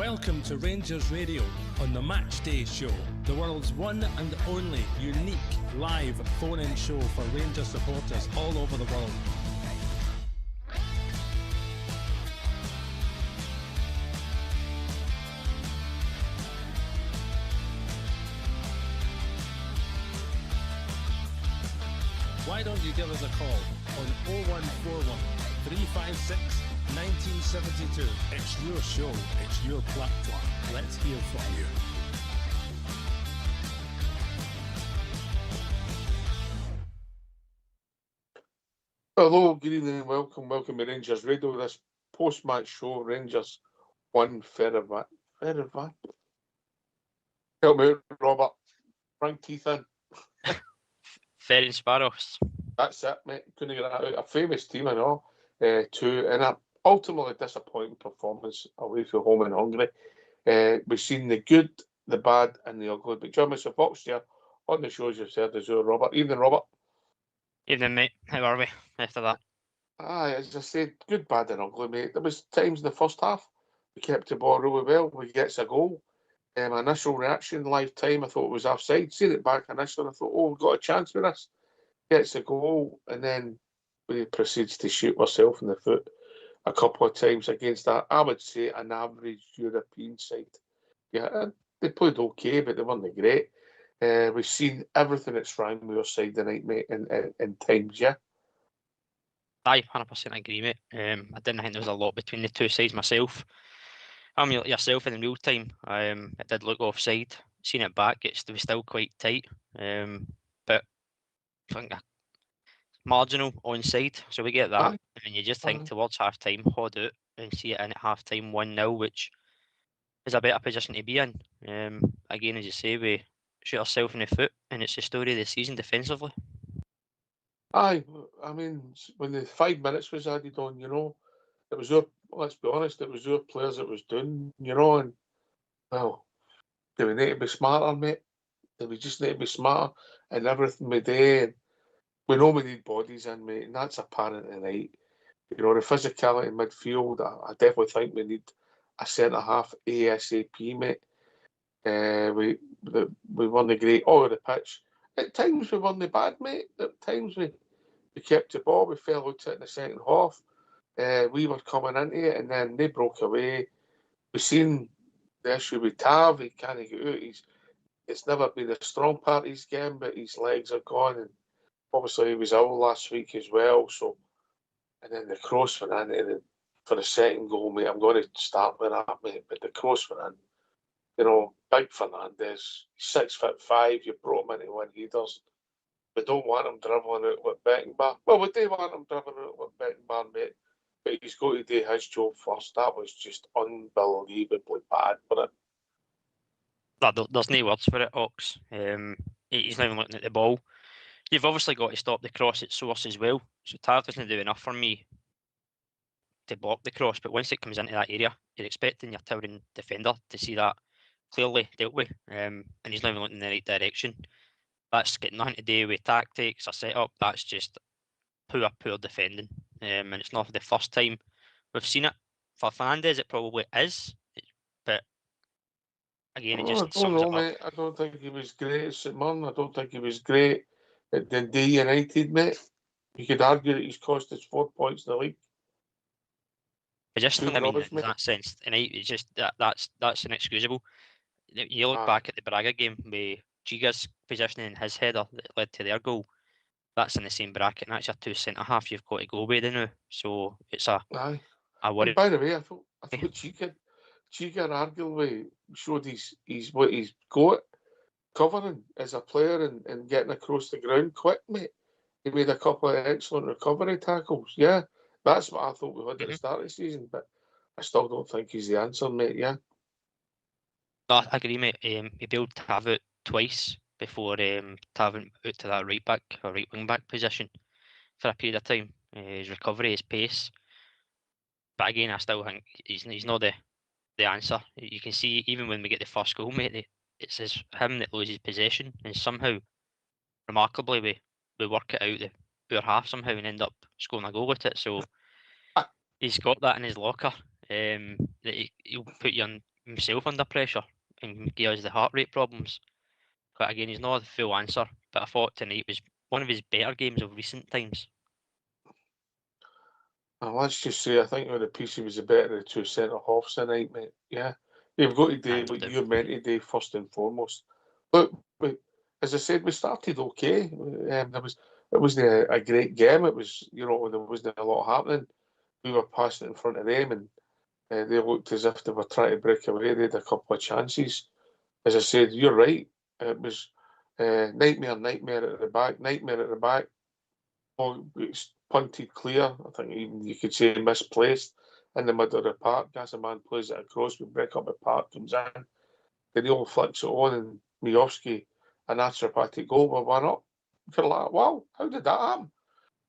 Welcome to Rangers Radio on the Matchday show, the world's one and only unique live phone-in show for Rangers supporters all over the world. Why don't you give us a call on 0141 356 1972. It's your show, it's your platform. Let's hear from you. Hello, good evening and welcome to Rangers Radio. This post-match show, Rangers 1, Ferrivan. Help me out, Robert. Frank teeth in. Ferry and Sparrows. That's it, mate. Couldn't get that out. A famous team, I know. 2 and a ultimately disappointing performance away from home and Hungary. We've seen the good, the bad, and the ugly. But John, Mr. Fox here on the shows you've heard as well, Robert. Evening, Robert. Evening, mate. How are we after that? As I said, good, bad, and ugly, mate. There was times in the first half we kept the ball really well. We gets a goal. Initial reaction, live time, I thought it was offside. Seen it back initially, I thought, oh, we've got a chance with this. Gets a goal, and then we proceeds to shoot ourselves in the foot a couple of times against that, I would say, an average European side. Yeah, they played okay, but they weren't great. We've seen everything that's wrong with our side tonight, mate, in times, yeah. I 100% agree, mate. I didn't think there was a lot between the two sides myself. I mean, yourself in real time, it did look offside. Seen it back, it was still quite tight. But I think marginal onside, so we get that. And you just think towards half time, hold out and see it in at half time 1-0, which is a better position to be in. Again, as you say, we shoot ourselves in the foot, and it's the story of the season defensively. I mean, when the 5 minutes was added on, you know, it was our, let's be honest, it was our players that was doing, you know, and, well, do we need to be smarter, mate? Do we just need to be smarter in everything we do? And we know we need bodies in, mate, and that's apparent tonight. You know, the physicality in midfield, I definitely think we need a centre-half ASAP, mate. We won the great all of the pitch. At times we won the bad, mate. At times we kept the ball. We fell out in the second half. We were coming into it, and then they broke away. We've seen the issue with Tav. He can't get out. It's never been a strong part of his game, but his legs are gone. And obviously he was ill last week as well. So, and then the cross went in, and for the second goal, mate, I'm going to start with that, mate. But the cross went in. You know, Big Fernandez, 6'5", you brought him into one headers. We don't want him dribbling out with Beckenbauer. Well, we do want him dribbling out with Beckenbauer, mate. But he's got to do his job first. That was just unbelievably bad for it. There's no words for it, Ox. He's not even looking at the ball. You've obviously got to stop the cross at source as well. So Tav doesn't do enough for me to block the cross. But once it comes into that area, you're expecting your towering defender to see that clearly dealt with, and he's not even looking in the right direction. That's got nothing to do with tactics or setup. That's just poor defending, and it's not the first time we've seen it. For Fernandez, it probably is, but again, it just sums it up. Mate. I don't think he was great at St Mirren. I don't think he was great at Dundee United, mate. You could argue that he's cost us 4 points in the league. Positionally, I mean, in that sense, tonight, it's just that's inexcusable. You look back at the Braga game with Giga's positioning in his header that led to their goal. That's in the same bracket, and that's your two centre half you've got to go with now. So it's a worry. And by the way, I thought Giga arguably showed he's what he's got covering as a player and getting across the ground quick, mate. He made a couple of excellent recovery tackles. Yeah, that's what I thought we had at the start of the season, but I still don't think he's the answer, mate. Yeah. No, I agree, mate. He bailed Tav out twice before Tav went out to that right back or right wing back position for a period of time. His recovery, his pace. But again, I still think he's not the answer. You can see even when we get the first goal, mate, it's him that loses possession, and somehow, remarkably, we work it out the poor half somehow and end up scoring a goal with it. So he's got that in his locker. That he'll put you on himself under pressure and give us the heart rate problems. But again, he's not the full answer. But I thought tonight was one of his better games of recent times. Let's just say, I think the PC was the better of the two centre halves tonight, mate. Yeah, you've got to do And what you're meant to do first and foremost. Look, as I said, we started okay. It wasn't a great game. It was, there wasn't a lot happening. We were passing it in front of them, and they looked as if they were trying to break away. They had a couple of chances. As I said, you're right. It was nightmare at the back, nightmare at the back. Oh, it's punted clear. I think even you could say misplaced in the middle of the park. Gazaman plays it across. We break up the park, comes in. Then he all flicks it on, and Miovski, a naturopathic goal, we won up. You're like, wow, how did that happen?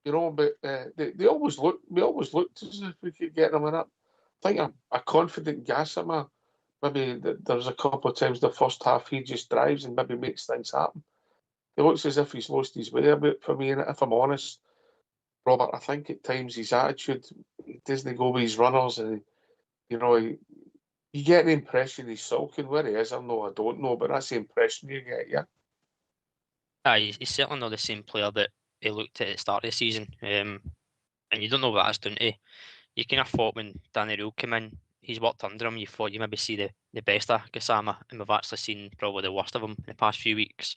But they always look. We always looked as if we could get them in it. I think a confident Gassama. Maybe there was a couple of times the first half he just drives and maybe makes things happen. He looks as if he's lost his way a bit for me, and if I'm honest, Robert, I think at times his attitude, he doesn't go with his runners, and you get the impression he's sulking. Where he is, I don't know, but that's the impression you get, yeah. He's certainly not the same player that he looked at the start of the season. And you don't know what that's done to. You kind of thought when Danny Rule came in, he's worked under him, you thought you maybe see the best of Gassama, and we've actually seen probably the worst of him in the past few weeks.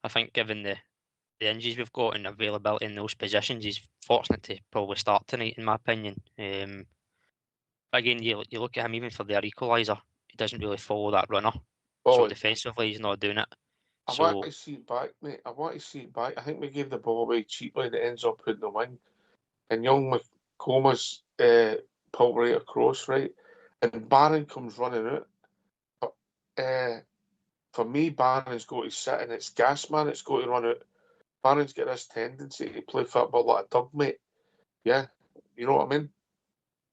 I think given the injuries we've got and availability in those positions, he's fortunate to probably start tonight, in my opinion. Again, you look at him, even for their equaliser, he doesn't really follow that runner. So defensively, he's not doing it. I want to see it back, mate. I want to see it back. I think we gave the ball away cheaply and it ends up putting them in. And young McComas pulled right across, right? And Barron comes running out. But for me, Barron's got to sit and it's Gasman that's got to run out. Barron's got this tendency to play football like a dog, mate. Yeah? You know what I mean?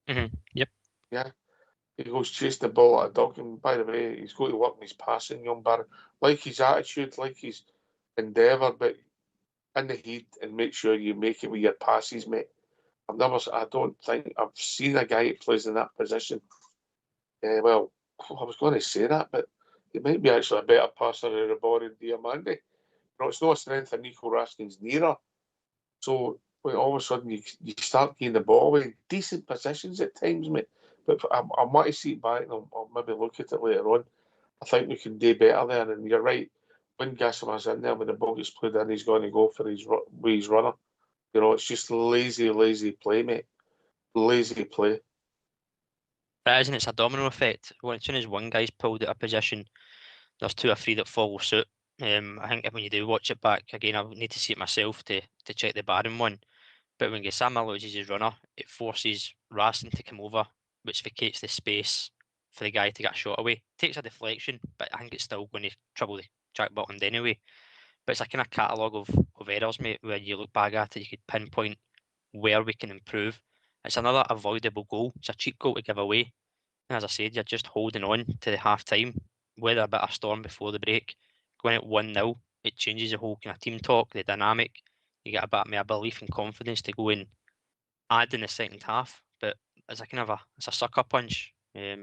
Mm-hmm. Yep. Yeah. He goes chase the ball like a dog. And by the way, he's got to work on his passing, young Barron. Like his attitude, like his endeavour, but in the heat and make sure you make it with your passes, mate. I don't think I've seen a guy who plays in that position. Well, I was going to say that, but he might be actually a better passer of the ball than Diamande. It's no strength of Nico Raskin's nearer. So when all of a sudden you start getting the ball in decent positions at times, mate. But I want to see it back and I'll maybe look at it later on. I think we can do better there. And you're right, when Gassama's in there, when the ball gets played in, he's going to go for his runner. It's just lazy play, mate. Lazy play. It is, and it's a domino effect. As soon as one guy's pulled out of position, there's two or three that follow suit. I think when you do watch it back, again, I need to see it myself to check the Barron one. But when Gassama loses his runner, it forces Racing to come over, which vacates the space for the guy to get a shot away. Takes a deflection, but I think it's still going to trouble the track bottom anyway. But it's a kind of catalogue of errors, mate, where you look back at it, you could pinpoint where we can improve. It's another avoidable goal. It's a cheap goal to give away. And as I said, you're just holding on to the half time, weather a bit of storm before the break. Going at 1-0, it changes the whole kind of team talk, the dynamic. You get a bit more belief and confidence to go and add in the second half. But it's a kind of it's a sucker punch. As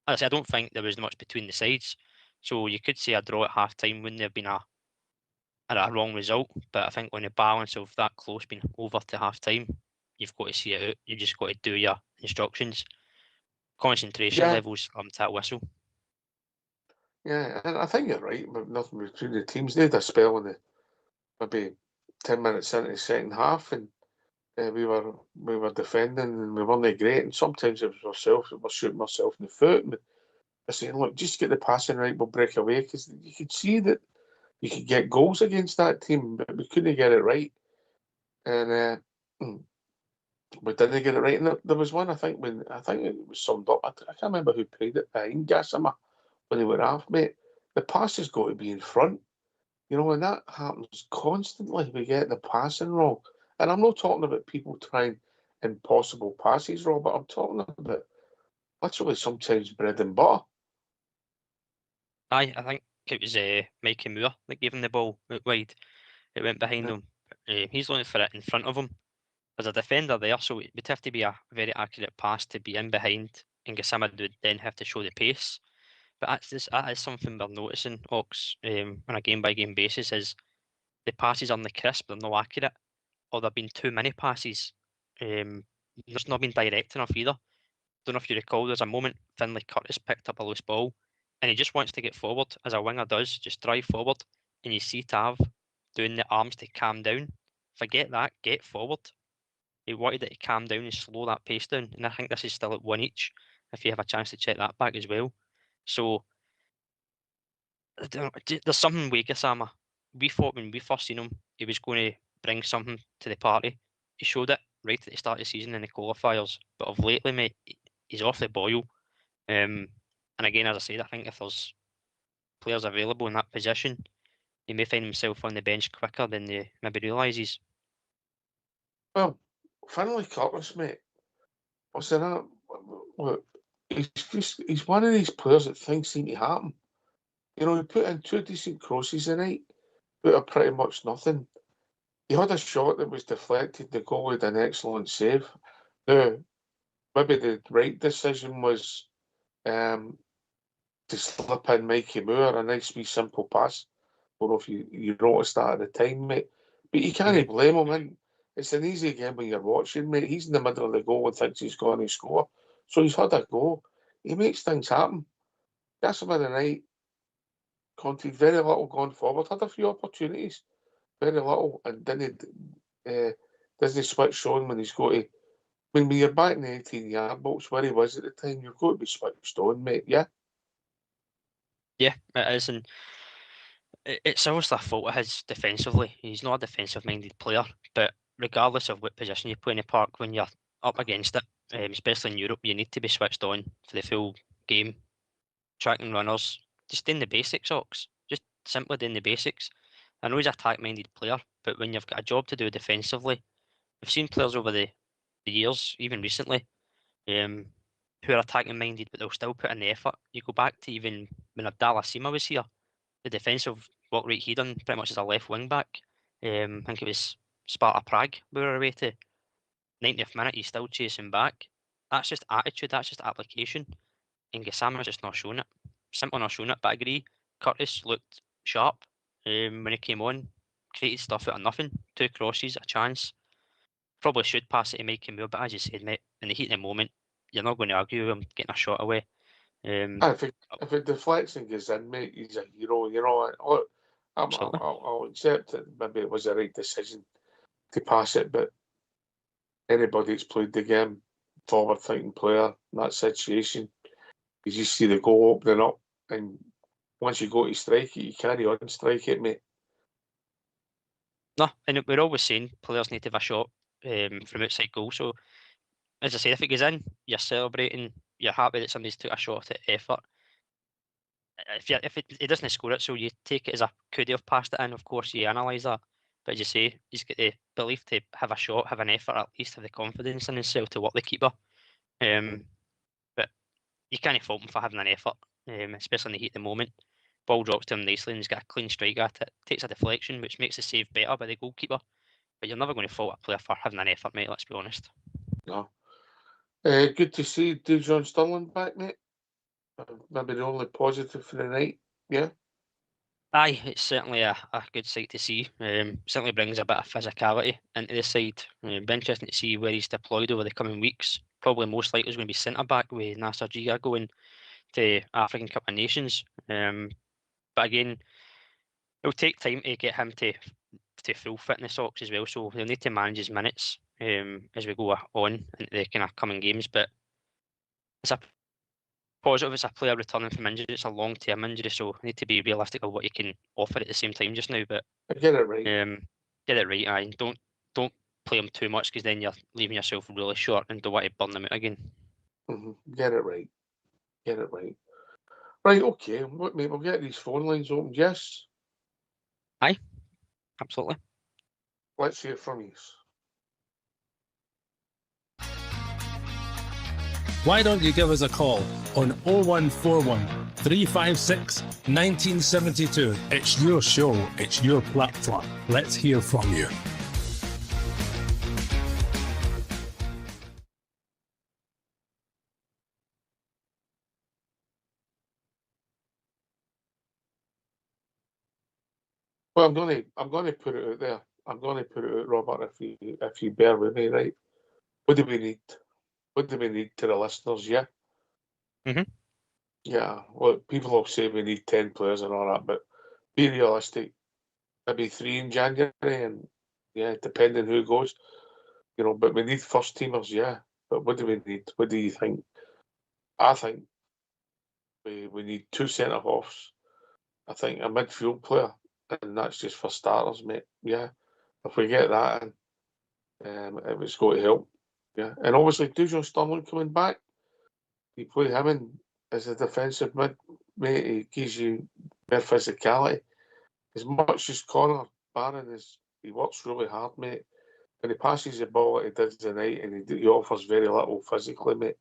I say, I don't think there was much between the sides. So you could say a draw at half time wouldn't have been a wrong result. But I think when the balance of that close being over to half time, you've got to see it out. You've just got to do your instructions. Concentration levels to that whistle. Yeah, and I think you're right. Nothing between the teams. They had a spell in the maybe 10 minutes into the second half, and we were defending, and we weren't great. And sometimes it was ourselves that were shooting ourselves in the foot. And I saying, look, just get the passing right, we'll break away, because you could see that you could get goals against that team, but we couldn't get it right. And we didn't get it right. And there was one, I think it was summed up. I can't remember who played it behind Gassama when they were off, mate. The pass has got to be in front. And that happens constantly. We get the passing wrong. And I'm not talking about people trying impossible passes, Robert. I'm talking about literally sometimes bread and butter. I think it was Mikey Moore that gave him the ball out wide. It went behind him. He's looking for it in front of him. There's a defender there, so it would have to be a very accurate pass to be in behind, and Gassama would then have to show the pace. But that is something we're noticing, Ox, on a game-by-game basis, is the passes aren't crisp, they're not accurate, or there have been too many passes. There's not been direct enough either. Don't know if you recall, there's a moment Finlay Curtis picked up a loose ball, and he just wants to get forward, as a winger does, just drive forward, and you see Tav doing the arms to calm down. Forget that, get forward. He wanted it to calm down and slow that pace down, and I think this is still at 1 each, if you have a chance to check that back as well. So, I don't know, there's something with Gassama. We thought when we first seen him, he was going to bring something to the party. He showed it right at the start of the season in the qualifiers, but of lately, mate, he's off the boil. And again, as I said, I think if there's players available in that position, he may find himself on the bench quicker than he maybe realises. Well, Finlay Curtis, mate, what's that? Look, he's one of these players that things seem to happen. You know, he put in 2 decent crosses tonight, out of pretty much nothing. He had a shot that was deflected, the goal with an excellent save. Now, maybe the right decision was to slip in Mikey Moore, a nice wee simple pass. I don't know if you noticed that at the time, mate. But you can't blame him. And it's an easy game when you're watching, mate. He's in the middle of the goal and thinks he's going to score. So he's had a go. He makes things happen. That's him in the night. Conceded very little going forward. Had a few opportunities. Very little. And doesn't switch on when he's got to. When you're back in the 18-yard box where he was at the time, you've got to be switched on, mate. Yeah? Yeah, it is. And it's almost a fault of his defensively. He's not a defensive-minded player, but regardless of what position you play in the park, when you're up against it, especially in Europe, you need to be switched on for the full game. Tracking runners, just doing the basics, Ox. Just simply doing the basics. I know he's an attack-minded player, but when you've got a job to do defensively, we've seen players over the years, even recently, who are attacking-minded, but they'll still put in the effort. You go back to even when Abdallah Sima was here, the defensive work rate he done pretty much as a left wing back. I think it was Sparta Prague we were away to. 90th minute, he's still chasing back. That's just attitude, that's just application. And Gassama's just not showing it. Simply not showing it, but I agree. Curtis looked sharp when he came on. Created stuff out of nothing. 2 crosses, a chance. Probably should pass it to Mikey Moore, but as you said, mate, in the heat of the moment, you're not going to argue with him getting a shot away. If it deflects and goes in, mate, he's a hero. You know, I'll accept that maybe it was the right decision to pass it, but anybody that's played the game, forward-thinking player in that situation, you just see the goal opening up, and once you go to strike it, you carry on and strike it, mate. No, and we're always saying players need to have a shot from outside goal. So, as I say, if it goes in, you're celebrating, you're happy that somebody's took a shot at effort. If he doesn't score it, so you take it as a could he have passed it in, of course, you analyse that. But as you say, he's got the belief to have a shot, have an effort, at least have the confidence in himself to work the keeper. But you can't fault him for having an effort, especially in the heat at the moment. Ball drops to him nicely and he's got a clean strike at it. Takes a deflection, which makes the save better by the goalkeeper. But you're never going to fault a player for having an effort, mate, let's be honest. No. Good to see John Sterling back, mate. Maybe the only positive for the night, yeah? Aye, it's certainly a good sight to see. Certainly brings a bit of physicality into the side. Be interesting to see where he's deployed over the coming weeks. Probably most likely is going to be centre-back with Nasser Giga going to African Cup of Nations. But again, it'll take time to get him to full fitness, Ox, as well. So he'll need to manage his minutes as we go on into the kind of coming games. But it's a positive, it's a player returning from injury. It's a long-term injury, so you need to be realistic of what you can offer at the same time just now. But I get it right. Get it right, aye. Don't play him too much, because then you're leaving yourself really short and don't want to burn them out again. Get it right. Get it right. Right, okay. Look, mate, we'll get these phone lines open. Yes? Aye, absolutely. Let's hear from you. Why don't you give us a call on 0141 356 1972? It's your show, it's your platform. Let's hear from you. Well, I'm gonna put it out there. I'm gonna put it out, Robert, if you bear with me, right? What do we need? What do we need to the listeners? Yeah, Mhm. yeah. Well, people will say we need 10 players and all that, but be realistic. Maybe 3 in January, and yeah, depending who goes, But we need first teamers, yeah. But what do we need? What do you think? I think we need 2 centre halves. I think a midfield player, and that's just for starters, mate. Yeah, if we get that in, it was going to help. Yeah, and obviously Dujon Sterling coming back, you play him in as a defensive mid, mate. He gives you more physicality. As much as Connor Barron is, he works really hard, mate. When he passes the ball like he did tonight, and he offers very little physically, mate,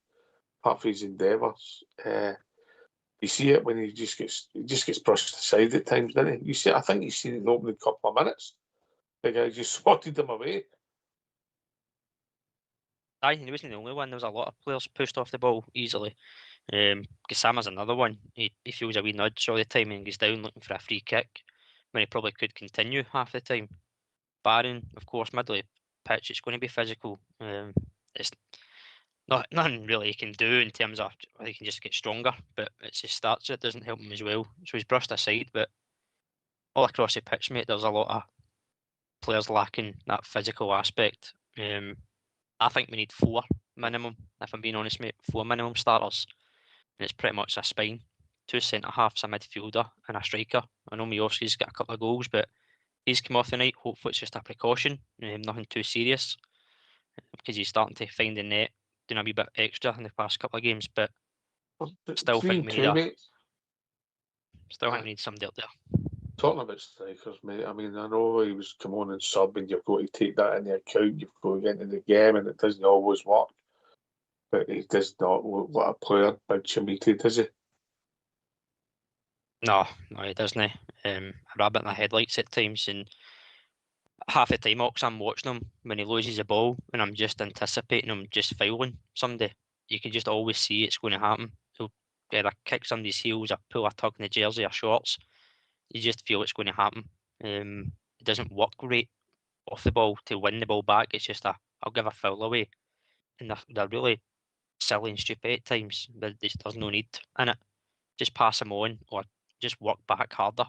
apart from his endeavours. You see it when he just gets brushed aside at times, doesn't he? You see, I think you seen it in the opening couple of minutes. The guy just swatted him away. Aye, he wasn't the only one. There was a lot of players pushed off the ball easily. Gassama's another one. He feels a wee nudge all the time and goes down looking for a free kick when he probably could continue half the time. Barron, of course, middle of the pitch, it's going to be physical. It's nothing really he can do in terms of he can just get stronger, but it's his starts it doesn't help him as well. So he's brushed aside, but all across the pitch, mate, there's a lot of players lacking that physical aspect. I think we need 4 minimum, if I'm being honest, mate. 4 minimum starters. And it's pretty much a spine. 2 centre halves, a midfielder, and a striker. I know Miovski's got a couple of goals, but he's come off the night. Hopefully, it's just a precaution, nothing too serious, because he's starting to find the net, doing a wee bit extra in the past couple of games. But still Three think and we need two, mate. somebody up there. Talking about strikers, mate. I mean, I know he was come on and sub, and you've got to take that into account. You've got to get into the game, and it doesn't always work. But he does not look like a player, Big Chimiti, does he? No, he doesn't. A rabbit in the headlights at times, and half the time, Ox, I'm watching him when he loses the ball, and I'm just anticipating him just fouling somebody. You can just always see it's going to happen. He'll either kick somebody's heels or pull a tug in the jersey or shorts. You just feel it's going to happen. It doesn't work great off the ball to win the ball back. It's just I'll give a foul away, and they're really silly and stupid at times. There's no need in it. Just pass them on or just work back harder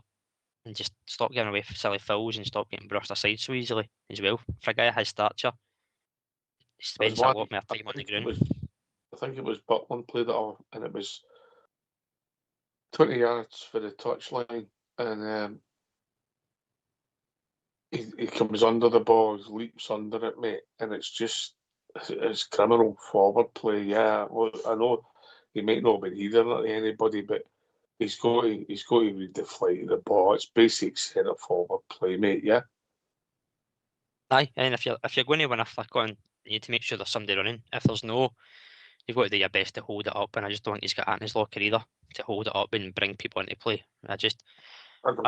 and just stop getting away for silly fouls and stop getting brushed aside so easily as well. For a guy of his stature, he There was spends a one. lot more time on the ground. I think it was Butland played it off, and it was 20 yards for the touchline, and he comes under the ball, he leaps under it, mate, and it's criminal forward play. Yeah, well, I know he might not be either to anybody, but he's got to read the flight of the ball. It's basic centre forward play, mate. Yeah. Aye, and if you're going to win a flick on, you need to make sure there's somebody running. If there's no, you've got to do your best to hold it up, and I just don't think he's got that in his locker either to hold it up and bring people into play. I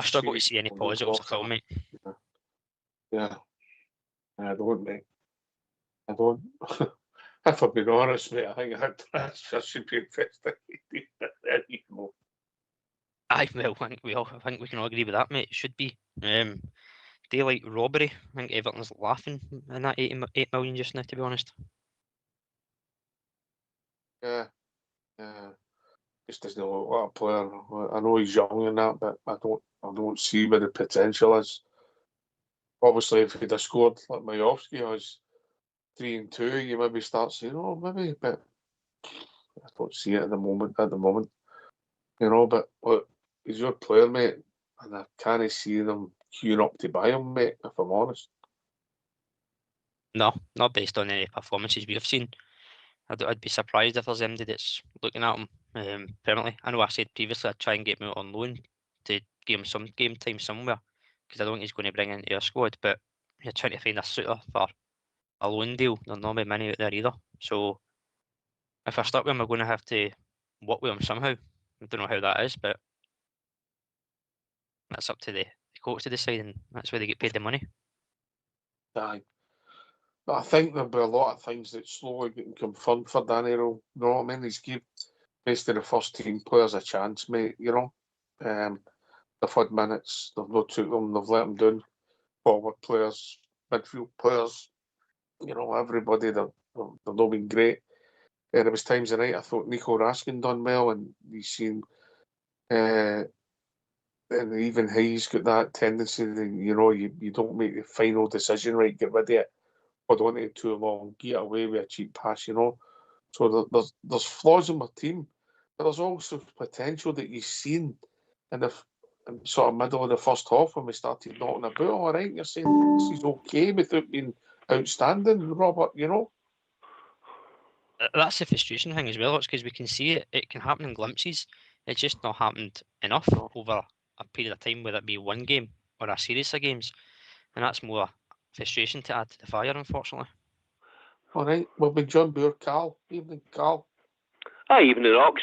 struggle to see any positives at all, mate. Yeah, I don't, mate. I don't. If I'm being honest, mate, I think I should be investigated. There you go. Aye, well, I think we can all agree with that, mate. It should be. Daylight robbery. I think Everton's laughing in that 8 million just now, to be honest. Yeah, yeah. Just doesn't look like a player. I know he's young and that, but I don't see where the potential is. Obviously, if he'd have scored like Majowski was 3-2, you maybe start saying, oh, maybe, but I don't see it at the moment. But look, he's your player, mate, and I can't see them queuing up to buy him, mate. If I'm honest. No, not based on any performances we've seen. I'd be surprised if there's anybody that's looking at him permanently. I know I said previously I'd try and get him out on loan to give him some game time somewhere because I don't think he's going to bring into our squad. But you're trying to find a suitor for a loan deal. There's not many out there either. So if we're stuck with him, we're going to have to work with him somehow. I don't know how that is, but that's up to the coach to decide, and that's where they get paid the money. Aye. But I think there'll be a lot of things that slowly getting confirmed for Danny Rowe. You know what I mean? He's give most of the first team players a chance, mate. they've had minutes. They've not took them. They've let them down. Forward players, midfield players, everybody. They've not been great. And there was times tonight I thought Nico Raskin done well, and he's seen, and even he's got that tendency that you don't make the final decision right, get rid of it, hold on to it too long, get away with a cheap pass. So there's flaws in my team, but there's also potential that you've seen in the sort of middle of the first half when we started knocking about. All right, you're saying this is okay without being outstanding, Robert. That's the frustration thing as well. It's because we can see it. It can happen in glimpses. It's just not happened enough over a period of time, whether it be one game or a series of games. And that's more frustration to add to the fire, unfortunately. All right, we'll be John Boer, Carl. Evening, Carl. Hi, evening, Ox.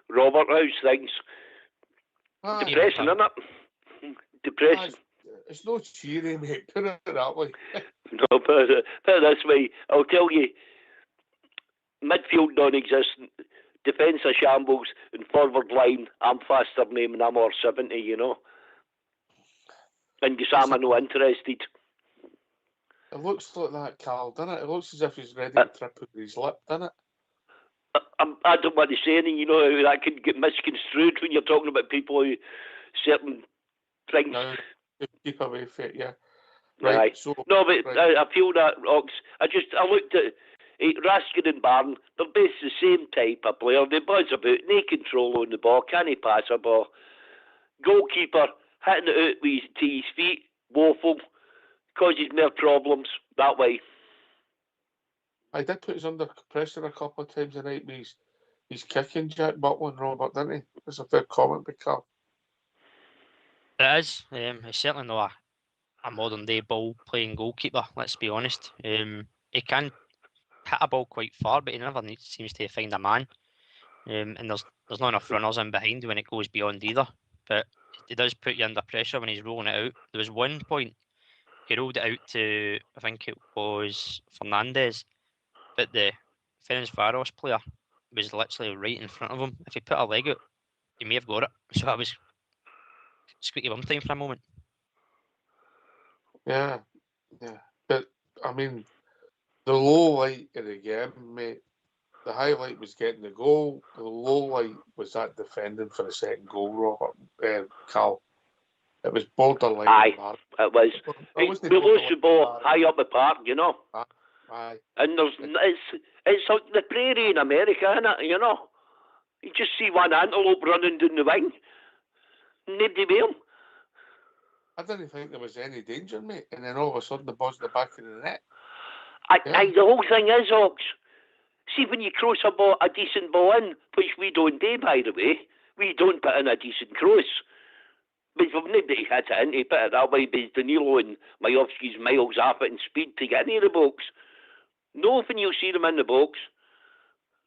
Robert, how's things? Depressing, isn't it? Depressing. It's no cheery, mate. Put it that way. No, put it this way. I'll tell you, midfield non-existent, defence a shambles, and forward line, I'm faster than him and I'm over 70, And Gisama no interested. It looks like that, Carl, doesn't it? It looks as if he's ready to trip over his lip, doesn't it? I don't want to say anything, that can get misconstrued when you're talking about people who certain things. No, keep away from it, yeah. Right. So, no, but right. I feel that, Ox. I looked at Raskin and Barn. They're both the same type of player. They buzz about, no control on the ball, can't pass a ball. Goalkeeper, hitting it out to his feet, woeful, causes more problems that way. I did put us under pressure a couple of times tonight with his kicking, Jack Butler and Robert, didn't he? That's a fair comment by Carl. It is. He's certainly not a modern day ball playing goalkeeper, let's be honest. He can hit a ball quite far, but he never seems to find a man. And there's not enough runners in behind when it goes beyond either. But it does put you under pressure when he's rolling it out. There was one point he rolled it out to, I think it was Fernandez, but the Ferencváros player was literally right in front of him. If he put a leg out, he may have got it. So I was squeaky bum time for a moment. Yeah. But, I mean, the low light of the game, mate, the highlight was getting the goal. The low light was that defending for the second goal, Robert, Carl. It was borderline. Aye, it was. We lost the ball high up the park, Aye. And it's like the prairie in America, isn't it? You just see one antelope running down the wing. Nobody with him. I didn't think there was any danger, mate. And then all of a sudden the ball's in the back of the net. The whole thing is, Ox. See, when you cross a decent ball in, which we don't do, by the way, we don't put in a decent cross. But if nobody hit it in, he put it that way, but Danilo and Majovski's miles off it in speed to get into the box. No, when you see them in the box.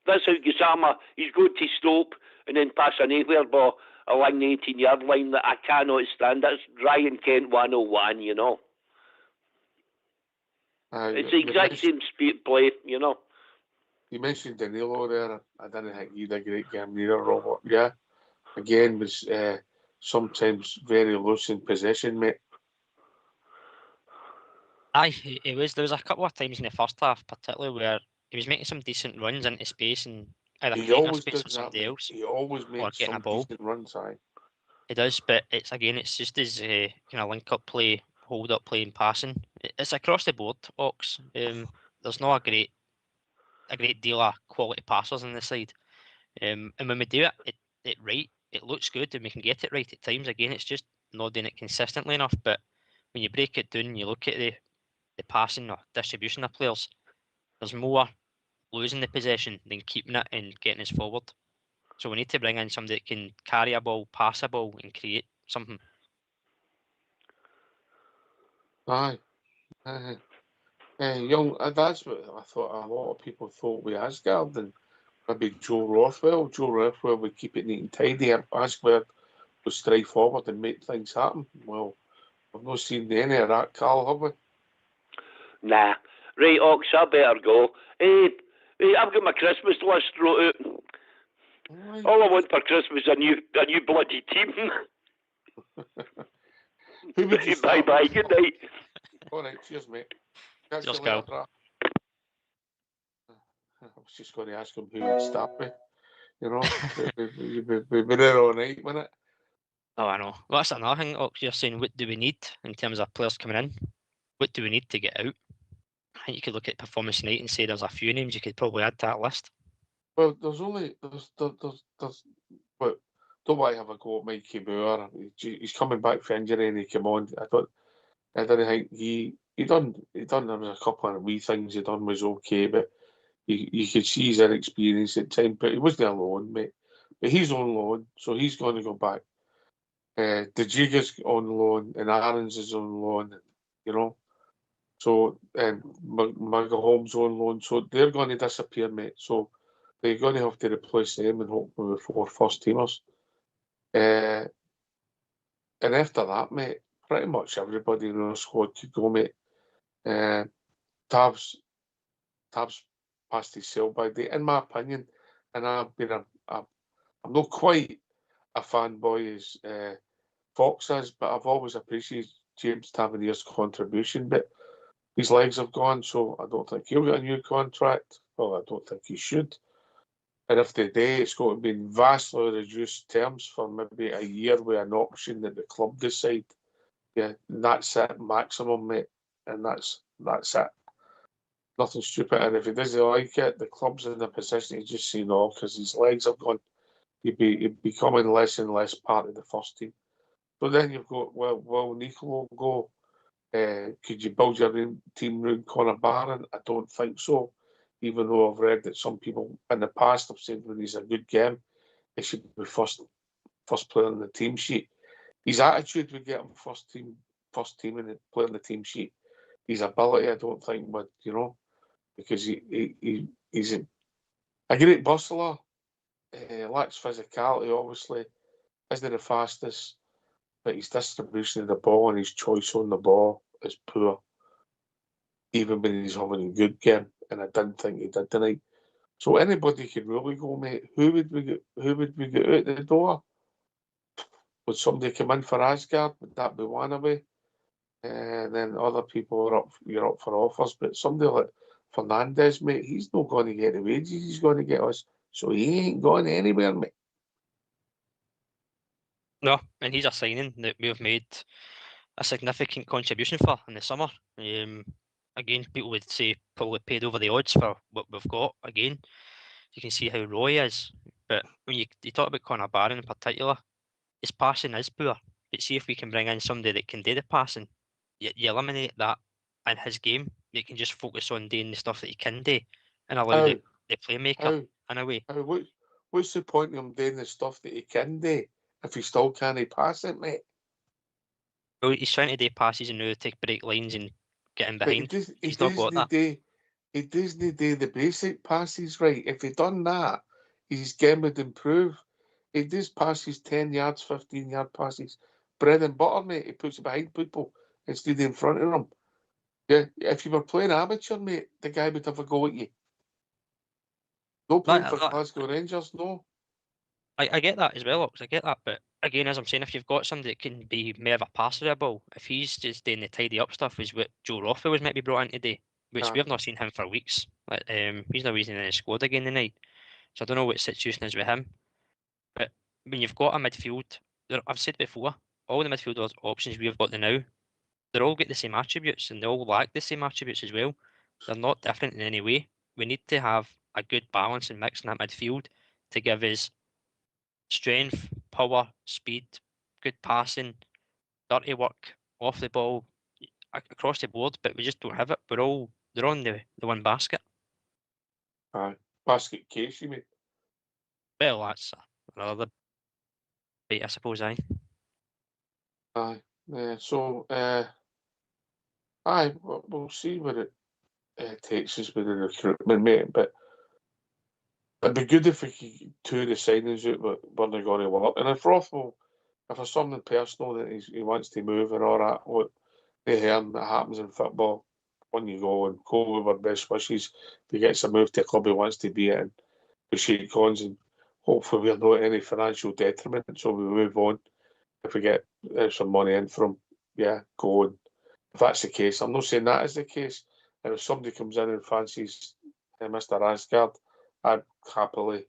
That's how Gisama, he's going to slope and then pass an anywhere ball along the 18-yard line that I cannot stand. That's Ryan Kent 101, It's the exact same speed play, You mentioned Danilo there. I didn't think he had a great game neither, Robert. Yeah. Again, was sometimes very loose in possession, mate. Aye, it was. There was a couple of times in the first half, particularly where he was making some decent runs into space and either creating a space for somebody else. He always makes some decent runs, aye. He does, but it's just his kind of link-up play, hold-up play and passing. It's across the board, Ox. There's not a great deal of quality passers on the side. And when we do it right, it looks good and we can get it right at times. Again, it's just not doing it consistently enough. But when you break it down, you look at the passing or distribution of players, there's more losing the possession than keeping it and getting us forward. So we need to bring in somebody that can carry a ball, pass a ball and create something. Aye. Young, that's what I thought a lot of people thought with Asgard and maybe Joe Rothwell. Joe Rothwell would keep it neat and tidy. Asgard would strike forward and make things happen. Well, I've not seen any of that, Carl, have we? Nah. Right, Ox, I better go. Hey, I've got my Christmas list wrote out. All I want for Christmas is a new bloody team. Who would you Bye start bye. with? Good night. All right, cheers, mate. Catch Cheers, you later, Cal. Dra. I was just going to ask him who would start with. You know, we've been there all night, wasn't it? Oh, I know. Well, that's another thing. You're saying, what do we need in terms of players coming in? What do we need to get out? I think you could look at performance tonight and say there's a few names you could probably add to that list. Well, there's but don't want to have a go at Mikey Moore. He's coming back from injury and he came on. I don't think he done. There was a couple of wee things he done was okay, but you could see his inexperience at times. But he wasn't alone, mate. But he's on loan, so he's going to go back. De Giga's on loan and Aarons is on loan, you know. So and Holmes on loan, so they're going to disappear, mate. So they're going to have to replace them and hopefully with 4 first teamers. And after that, mate, pretty much everybody in the squad could go, mate. Tabs passed his sell by date, in my opinion, and I'm not quite a fanboy as Fox is, but I've always appreciated James Tavernier's contribution. But his legs have gone, so I don't think he'll get a new contract. Well, I don't think he should. And if they do, it's going to be in vastly reduced terms for maybe a year with an option that the club decide. Yeah, that's it, maximum, mate. And that's it. Nothing stupid. And if he doesn't like it, the club's in the position to just say no, because his legs have gone. He'd be becoming less and less part of the first team. So then you've got, well, Nico will go. Could you build your team around Conor Barron? I don't think so. Even though I've read that some people in the past have said when he's a good game, he should be first player on the team sheet. His attitude would get him first team and play on the team sheet. His ability, I don't think would, you know, because he's a great bustler. Lacks physicality, obviously. Isn't the fastest, but his distribution of the ball and his choice on the ball is poor. Even when he's having a good game, and I didn't think he did tonight. So anybody could really go, mate. Who would we get out the door? Would somebody come in for Asgard? Would that be one away? And then other people you're up for offers, but somebody like Fernandez, mate, he's not going to get the wages he's going to get us, so he ain't going anywhere, mate. No, and he's a signing that we have made a significant contribution for in the summer. Again, people would say probably paid over the odds for what we've got. Again, you can see how Roy is. But when you talk about Conor Barron in particular, his passing is poor. But see if we can bring in somebody that can do the passing, you eliminate that in his game. You can just focus on doing the stuff that he can do and allow the playmaker in a way. What's the point of him doing the stuff that he can do if he still can't pass it, mate? Well, he's trying to do passes and now take break lines and get in behind. He's not got that. He doesn't do the basic passes right. If he'd done that, his game would improve. He does passes 10 yards, 15-yard passes. Bread and butter, mate. He puts it behind people instead of in front of them. Yeah, if you were playing amateur, mate, the guy would have a go at you. No playing for Glasgow Rangers, no. I get that as well, I get that, but again, as I'm saying, if you've got somebody that can be more of a passer of the ball, if he's just doing the tidy up stuff, is what Joe Rothwell was maybe brought in today, which we have not seen him for weeks. He's no reason in the squad again tonight, so I don't know what the situation is with him. But when you've got a midfield, I've said before, all the midfield options we've got now, they're all got the same attributes and they all lack the same attributes as well. They're not different in any way. We need to have a good balance and mix in that midfield to give us strength, power, speed, good passing, dirty work, off the ball, across the board, but we just don't have it. They're on the one basket. Aye. Basket case, you mean? Well, that's another bit, I suppose, aye. Aye. So, we'll see what it takes us with the recruitment, mate, but it'd be good if we could tour the signings out where they're going to work. And if Rothwell, if there's something personal that he wants to move and all that, what they heard that happens in football, on you go and go with our best wishes. If he gets a move to a club he wants to be in, we shake hands and hopefully we're not any financial detriment, so we move on. if we get some money in from, go. And if that's the case, I'm not saying that is the case. And if somebody comes in and fancies Mr. Asgard, I'd happily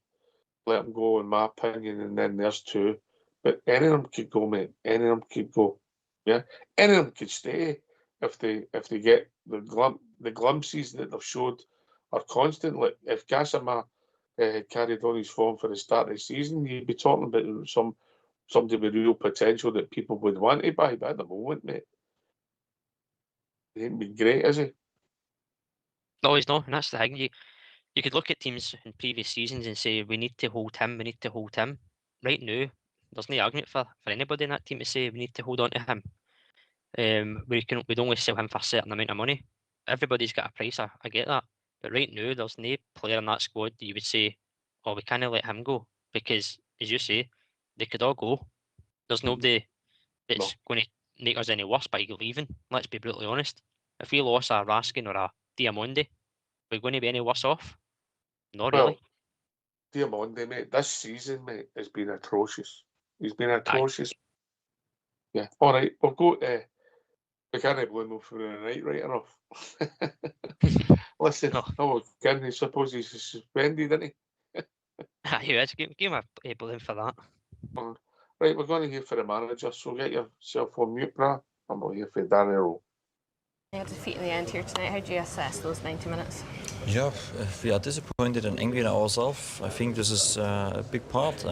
let him go, in my opinion. And then there's two. But any of them could go, mate. Any of them could go. Yeah, any of them could stay if they get the glimpses that they've showed are constant. Like if Gassama carried on his form for the start of the season, you'd be talking about somebody with real potential that people would want to buy. But at the moment, mate, he ain't been great, is he? No, he's not, and that's the thing. You could look at teams in previous seasons and say we need to hold him. Right now, there's no argument for anybody in that team to say we need to hold on to him. We'd only sell him for a certain amount of money. Everybody's got a price. I get that, but right now there's no player in that squad that you would say, "Oh, we can't let him go," because, as you say, they could all go. There's nobody that's going to make us any worse by leaving. Let's be brutally honest. If we lost a Raskin or a Diamondi, we're going to be any worse off? Not really. Diamondi, mate, this season, mate, has been atrocious. He's been atrocious. Aye. Yeah. All right, we'll go to. We can't blame him for the night right enough. Listen, I suppose he's suspended, isn't he? He is. Give him a blame for that. Right, we're going to hear for the manager, so get yourself on mute, brah. I'm not here for Daniel. Your defeat in the end here tonight, how do you assess those 90 minutes? Yeah, we are disappointed and angry at ourselves. I think this is a big part.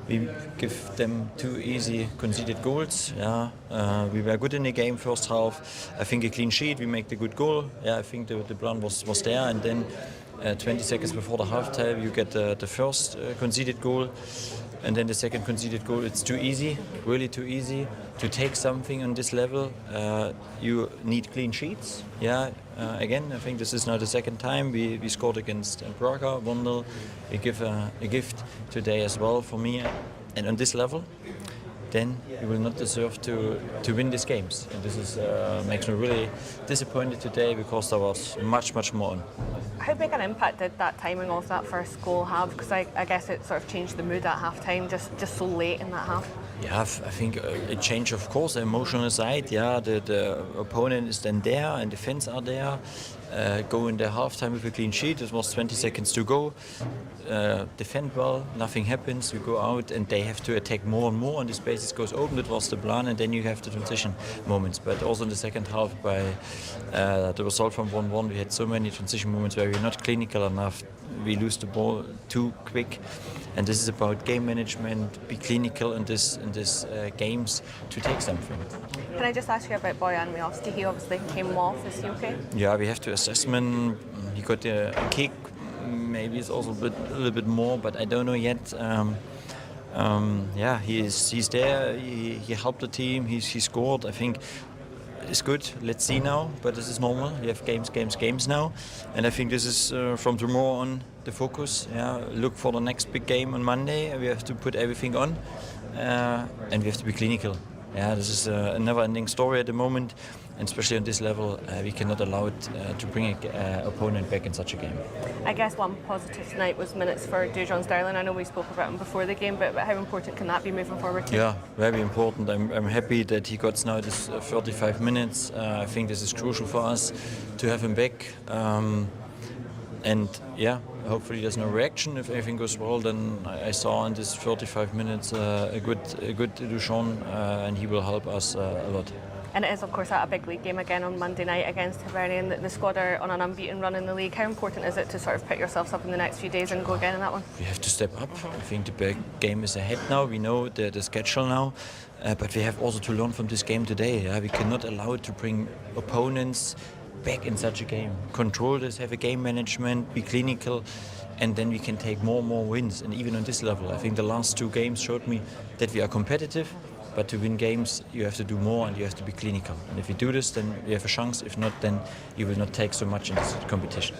We give them 2 easy conceded goals. We were good in the game first half. I think a clean sheet, we make the good goal. I think the plan was there, and then 20 seconds before the halftime you get the first conceded goal. And then the second conceded goal, it's too easy, really too easy. To take something on this level, you need clean sheets. Again, I think this is now the second time we scored against Braga, 1-0. We give a gift today as well for me. And on this level, then you will not deserve to win these games. And this is makes me really disappointed today because there was much more on. How big an impact did that timing of that first goal have? Because I guess it sort of changed the mood at half-time, just so late in that half. Yeah, I think it changed, of course, the emotional side. The opponent is then there and the fans are there. Go in the half-time with a clean sheet. It was 20 seconds to go. Defend well, nothing happens. You go out and they have to attack more and more, and the spaces goes open. That was the plan, and then you have the transition moments. But also in the second half, by the result from 1-1, we had so many transition moments where we're not clinical enough. We lose the ball too quick, and this is about game management. Be clinical in this games to take something. Can I just ask you about Bojan Miovski? He obviously came off. Is he okay? Yeah, we have to assessment. He got a kick. Maybe it's also a little bit more, but I don't know yet. He's there. He helped the team. He scored. I think it's good. Let's see now. But this is normal. We have games now, and I think this is from tomorrow on the focus. Look for the next big game on Monday. We have to put everything on, and we have to be clinical. This is a never-ending story at the moment. And especially on this level, we cannot allow it to bring an opponent back in such a game. I guess one positive tonight was minutes for Dujon Sterling. I know we spoke about him before the game, but how important can that be moving forward too? Yeah, very important. I'm happy that he got now this 35 minutes. I think this is crucial for us to have him back. Hopefully there's no reaction. If everything goes well, then I saw in this 35 minutes a good Dujon, and he will help us a lot. And it is, of course, a big league game again on Monday night against Hibernian. The squad are on an unbeaten run in the league. How important is it to sort of pick yourselves up in the next few days and go again in that one? We have to step up. I think the big game is ahead now. We know the schedule now. But we have also to learn from this game today. We cannot allow it to bring opponents back in such a game. Control this, have a game management, be clinical, and then we can take more and more wins. And even on this level, I think the last 2 games showed me that we are competitive. But to win games, you have to do more and you have to be clinical. And if you do this, then you have a chance. If not, then you will not take so much in this competition.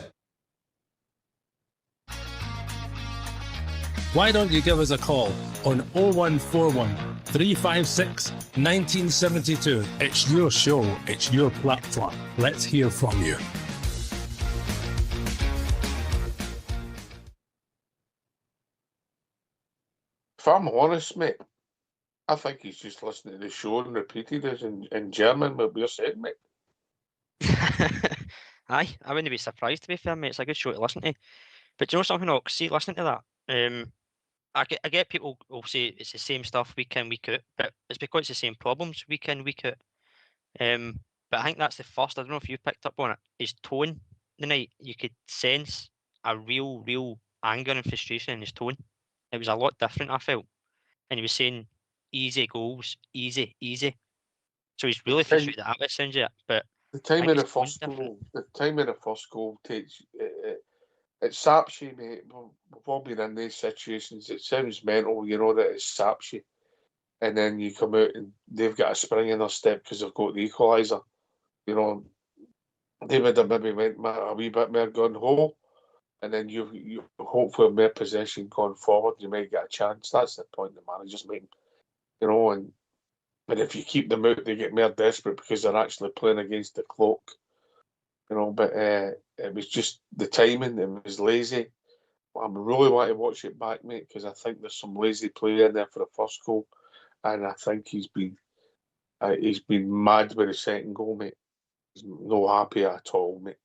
Why don't you give us a call on 0141 356 1972? It's your show, it's your platform. Let's hear from you. If I'm honest, mate, I think he's just listening to the show and repeated it in German what we're saying, mate. Aye, I wouldn't be surprised, to be fair, mate. It's a good show to listen to. But do you know something, Ox? See, listening to that, I get people will say it's the same stuff week in, week out, but it's because it's the same problems week in, week out. But I think that's the first. I don't know if you picked up on it. His tone the night, you could sense a real anger and frustration in his tone. It was a lot different, I felt. And he was saying, "Easy goals, easy, easy." So he's really frustrated at that sounds of it. But The time I of think the his tone's first goal, takes it saps you, mate. We've all been in these situations. It sounds mental, you know, that it saps you, and then you come out and they've got a spring in their step because they've got the equaliser. You know, they would have maybe went a wee bit more gun ho, and then you hopefully more possession going forward, you might get a chance. That's the point the manager's making, you know. And if you keep them out, they get more desperate because they're actually playing against the clock, you know. But it was just the timing. It was lazy. I really want to watch it back, mate, because I think there's some lazy play in there for the first goal, and I think he's been mad with the second goal, mate. He's no happy at all, mate.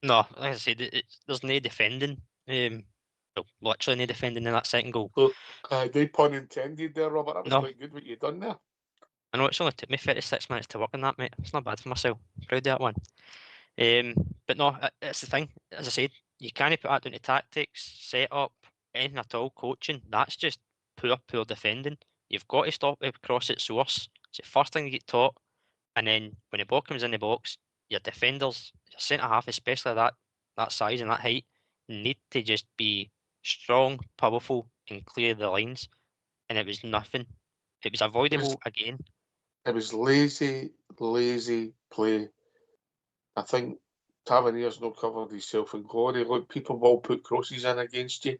no, like I said, there's no defending. Well, literally no defending in that second goal. No pun intended there, Robert. That was No. quite good what you done there. I know it's only took me 36 minutes to work on that, mate. It's not bad for myself. Proud of that one. But no, it's the thing. As I said, you can't put that down to tactics, set up, anything at all, coaching. That's just poor defending. You've got to stop the cross at source. It's the first thing you get taught. And then when the ball comes in the box, your defenders, your centre half, especially that size and that height, need to just be strong, powerful, and clear the lines. And it was nothing. It was avoidable again. It was lazy play. I think Tavernier's not covered himself in glory. Look, people will put crosses in against you,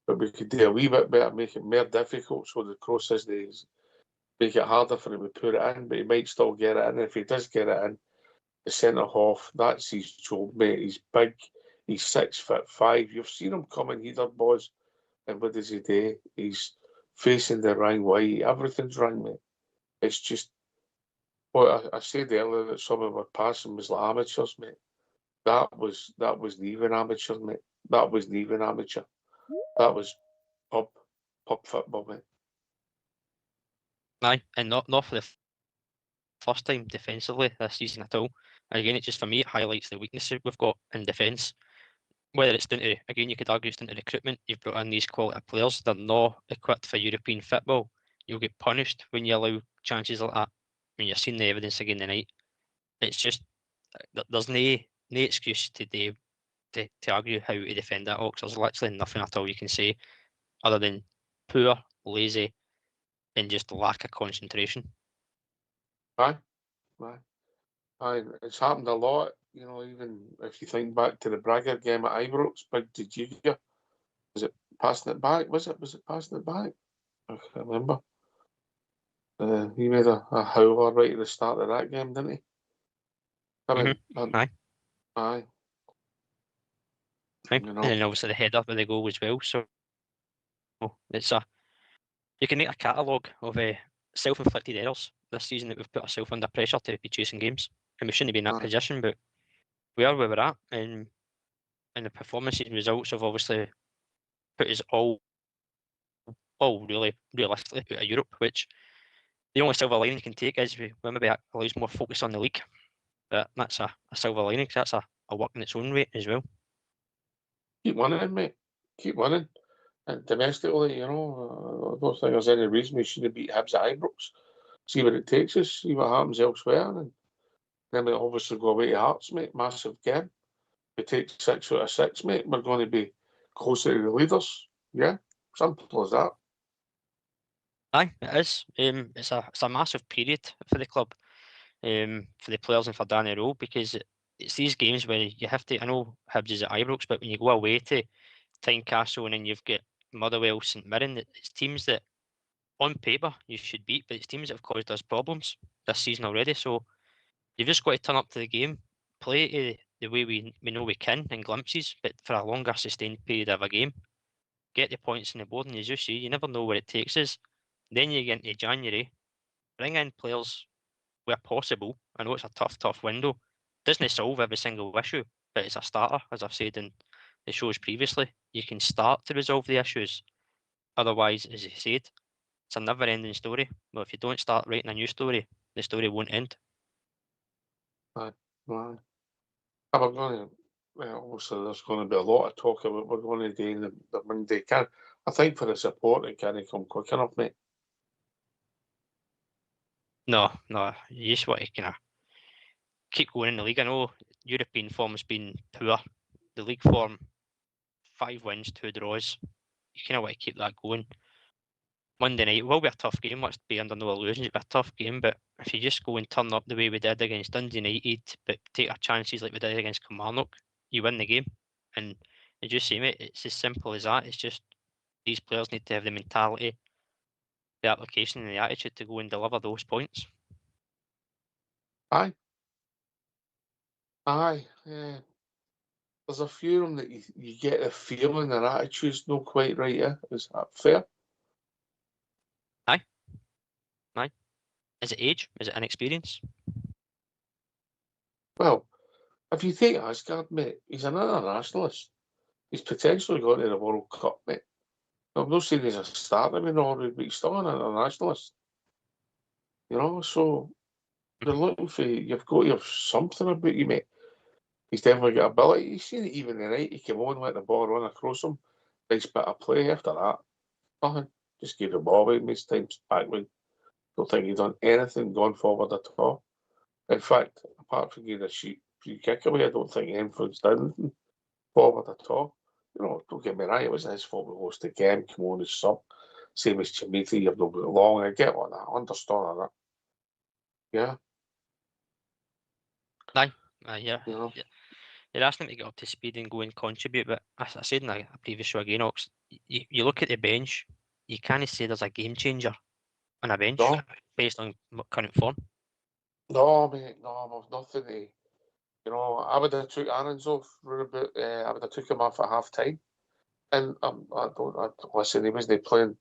but we could do a wee bit better, make it more difficult so the crosses make it harder for him to put it in, but he might still get it in. If he does get it in, the centre half, that's his job, mate. He's big, he's 6'5". You've seen him coming here, boys, and what does he do? He's facing the wrong way. Everything's wrong, mate. It's just, well, I said earlier that some of our passing was like amateurs, mate. That wasn't even amateur, mate. That wasn't even amateur. That was pub football, mate. Aye, and not for the first time defensively this season at all. Again, it just for me it highlights the weaknesses we've got in defence. Whether it's down to, again, you could argue it's down to recruitment. You've brought in these quality players, they're not equipped for European football. You'll get punished when you allow chances like that. When you're seeing the evidence again tonight, it's just there's no excuse to argue how to defend that Ox. There's literally nothing at all you can say other than poor, lazy, and just lack of concentration. Aye. It's happened a lot, you know, even if you think back to the Bragger game at Ibrox, big did you get? Was it passing it back? Was it passing it back? I can't remember. He made a howler right at the start of that game, didn't he? I mean, Aye. Aye. You know. And then obviously the header with the goal as well. So it's you can make a catalogue of self-inflicted errors this season that we've put ourselves under pressure to be chasing games, and we shouldn't be in that position, but we are where we're at, and the performances and results have obviously put us all really realistically out of Europe, which the only silver lining you can take is we maybe allows more focus on the league, but that's a silver lining because that's a work in its own rate as well. Keep winning, mate. Keep winning. And domestically, you know, I don't think there's any reason we shouldn't beat Hibs at Ibrox. See where it takes us, see what happens elsewhere, and then we obviously go away to Hearts, mate. Massive game. We take 6 out of 6, mate. We're going to be closer to the leaders. Yeah, simple as that. Aye, it is. It's a massive period for the club, for the players and for Danny Rowe, because it's these games where you have to. I know Hibs is at Ibrox, but when you go away to Tynecastle and then you've got Motherwell, St Mirren, it's teams that on paper you should beat, but it's teams that have caused us problems this season already. So you've just got to turn up to the game, play it the way we know we can in glimpses, but for a longer sustained period of a game, get the points on the board, and as you see, you never know where it takes us. Then you get into January, bring in players where possible. I know it's a tough window. Doesn't solve every single issue, but it's a starter, as I've said in the shows previously. You can start to resolve the issues. Otherwise, as you said, it's a never-ending story. But if you don't start writing a new story, the story won't end. Right. We're going to, well, obviously there's going to be a lot of talk about what we're going to do in the Monday. I think for the support, it can't come quick enough, mate. No, you just want to kind of keep going in the league. I know European form's been poor. The league form, 5 wins, 2 draws. You kind of want to keep that going. Monday night will be a tough game. Let's be under no illusions. It'll be a tough game, but if you just go and turn up the way we did against Dundee United, but take our chances like we did against Kilmarnock, you win the game. And as you say, mate, it's as simple as that. It's just these players need to have the mentality, the application, and the attitude to go and deliver those points. Aye. There's a few of them that you get the feeling their attitude's not quite right. Is that fair? Aye. Is it age? Is it inexperience? Well, if you take Asgard, mate, he's an internationalist. He's potentially going to the World Cup, mate. I'm not saying he's a starter in Norway, but he's still an internationalist. So you're looking for, you've got to have something about you, mate. He's definitely got ability. You've seen it even tonight. He came on, let the ball run across him. Nice bit of play after that. Nothing. Just gave the ball away most times backward. Don't think he's done anything going forward at all. In fact, apart from getting a free kick away, I don't think anything's done anything forward at all. Don't get me right, it wasn't his fault we lost the game. Come on, as sub. Same as Chimiti, you've not got long. I get what that. I understand that. Yeah. Aye. You're asking him to get up to speed and go and contribute, but as I said in a previous show again, Ox, you look at the bench, you can't say there's a game changer on a bench based on current form. No, mate, no, I've nothing to. I would have took Aaron's off about. I would have took him off at half time, and listen. He wasn't playing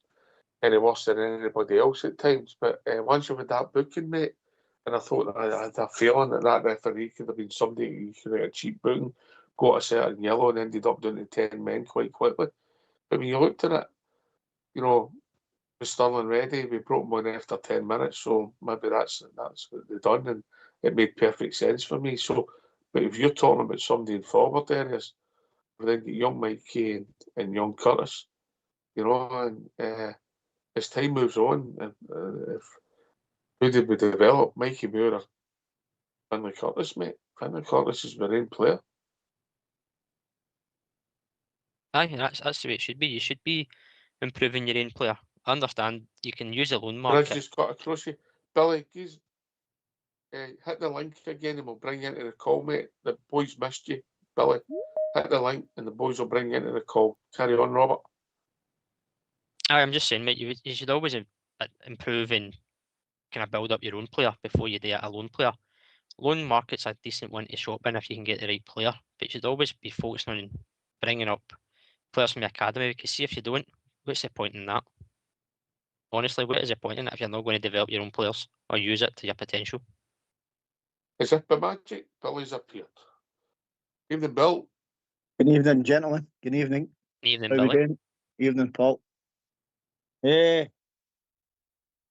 any worse than anybody else at times. But once you had that booking, mate, and I thought I had a feeling that referee could have been somebody who could have a cheap booking, got a certain yellow, and ended up doing the 10 men quite quickly. But when you looked at it, with Sterling ready, we brought him on after 10 minutes, so maybe that's what they done, and it made perfect sense for me. So, but if you're talking about somebody in forward areas, then get young Mikey and young Curtis, and as time moves on, if who did we develop? Mikey Moore or Finlay Curtis, mate? Finlay Curtis is my main player. Aye, that's the way it should be. You should be improving your own player. I understand you can use the loan market. But I just cut across you. Billy, hit the link again and we'll bring you into the call, mate. The boys missed you, Billy. Hit the link and the boys will bring you into the call. Carry on, Robert. Aye, I'm just saying, mate, you should always improve and kind of build up your own player before you do a loan player. Loan market's a decent one to shop in if you can get the right player, but you should always be focusing on bringing up players from the academy, because see if you don't, what's the point in that? Honestly, what is the point in it if you're not going to develop your own players or use it to your potential? As if by magic, Billy's appeared. Evening, Bill. Good evening, gentlemen. Good evening. Evening, How Billy. we doing? Evening, Paul.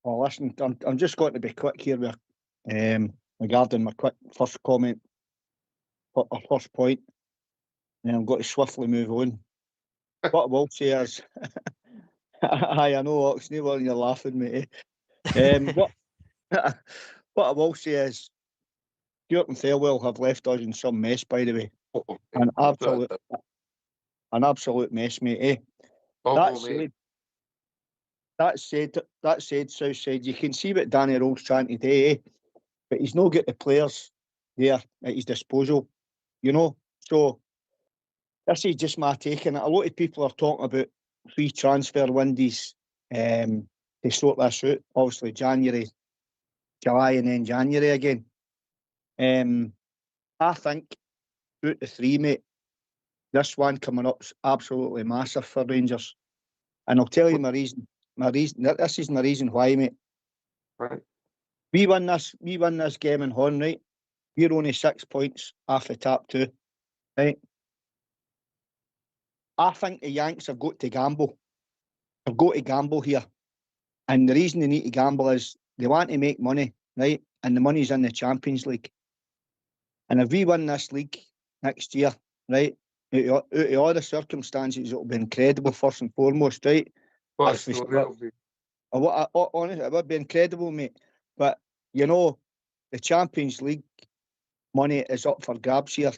Well, listen, I'm just going to be quick here with, regarding my quick first comment, or first point, and I'm going to swiftly move on. What I will say is, I know, Oxney, while you're laughing, mate. What I will say is, Stuart and Thelwell have left us in some mess, by the way. An absolute mess, mate. That said, Southside, you can see what Danny Roll's trying to do, but he's not got the players there at his disposal, So this is just my take on it. A lot of people are talking about free transfer windows to sort this out. Obviously, January, July, and then January again. I think out the three, mate, this one coming up's absolutely massive for Rangers, and I'll tell you my reason. my reason. This is my reason why, mate. Right. We win this game in Hon, right? We're only 6 points off the top two, right? I think the Yanks have got to gamble. They've got to gamble here. And the reason they need to gamble is they want to make money, right? And the money's in the Champions League. And if we win this league next year, right, out of all the circumstances, it'll be incredible, first and foremost, right? Well, If it's we- not real big. Honestly, it would be incredible, mate. But, you know, the Champions League money is up for grabs here,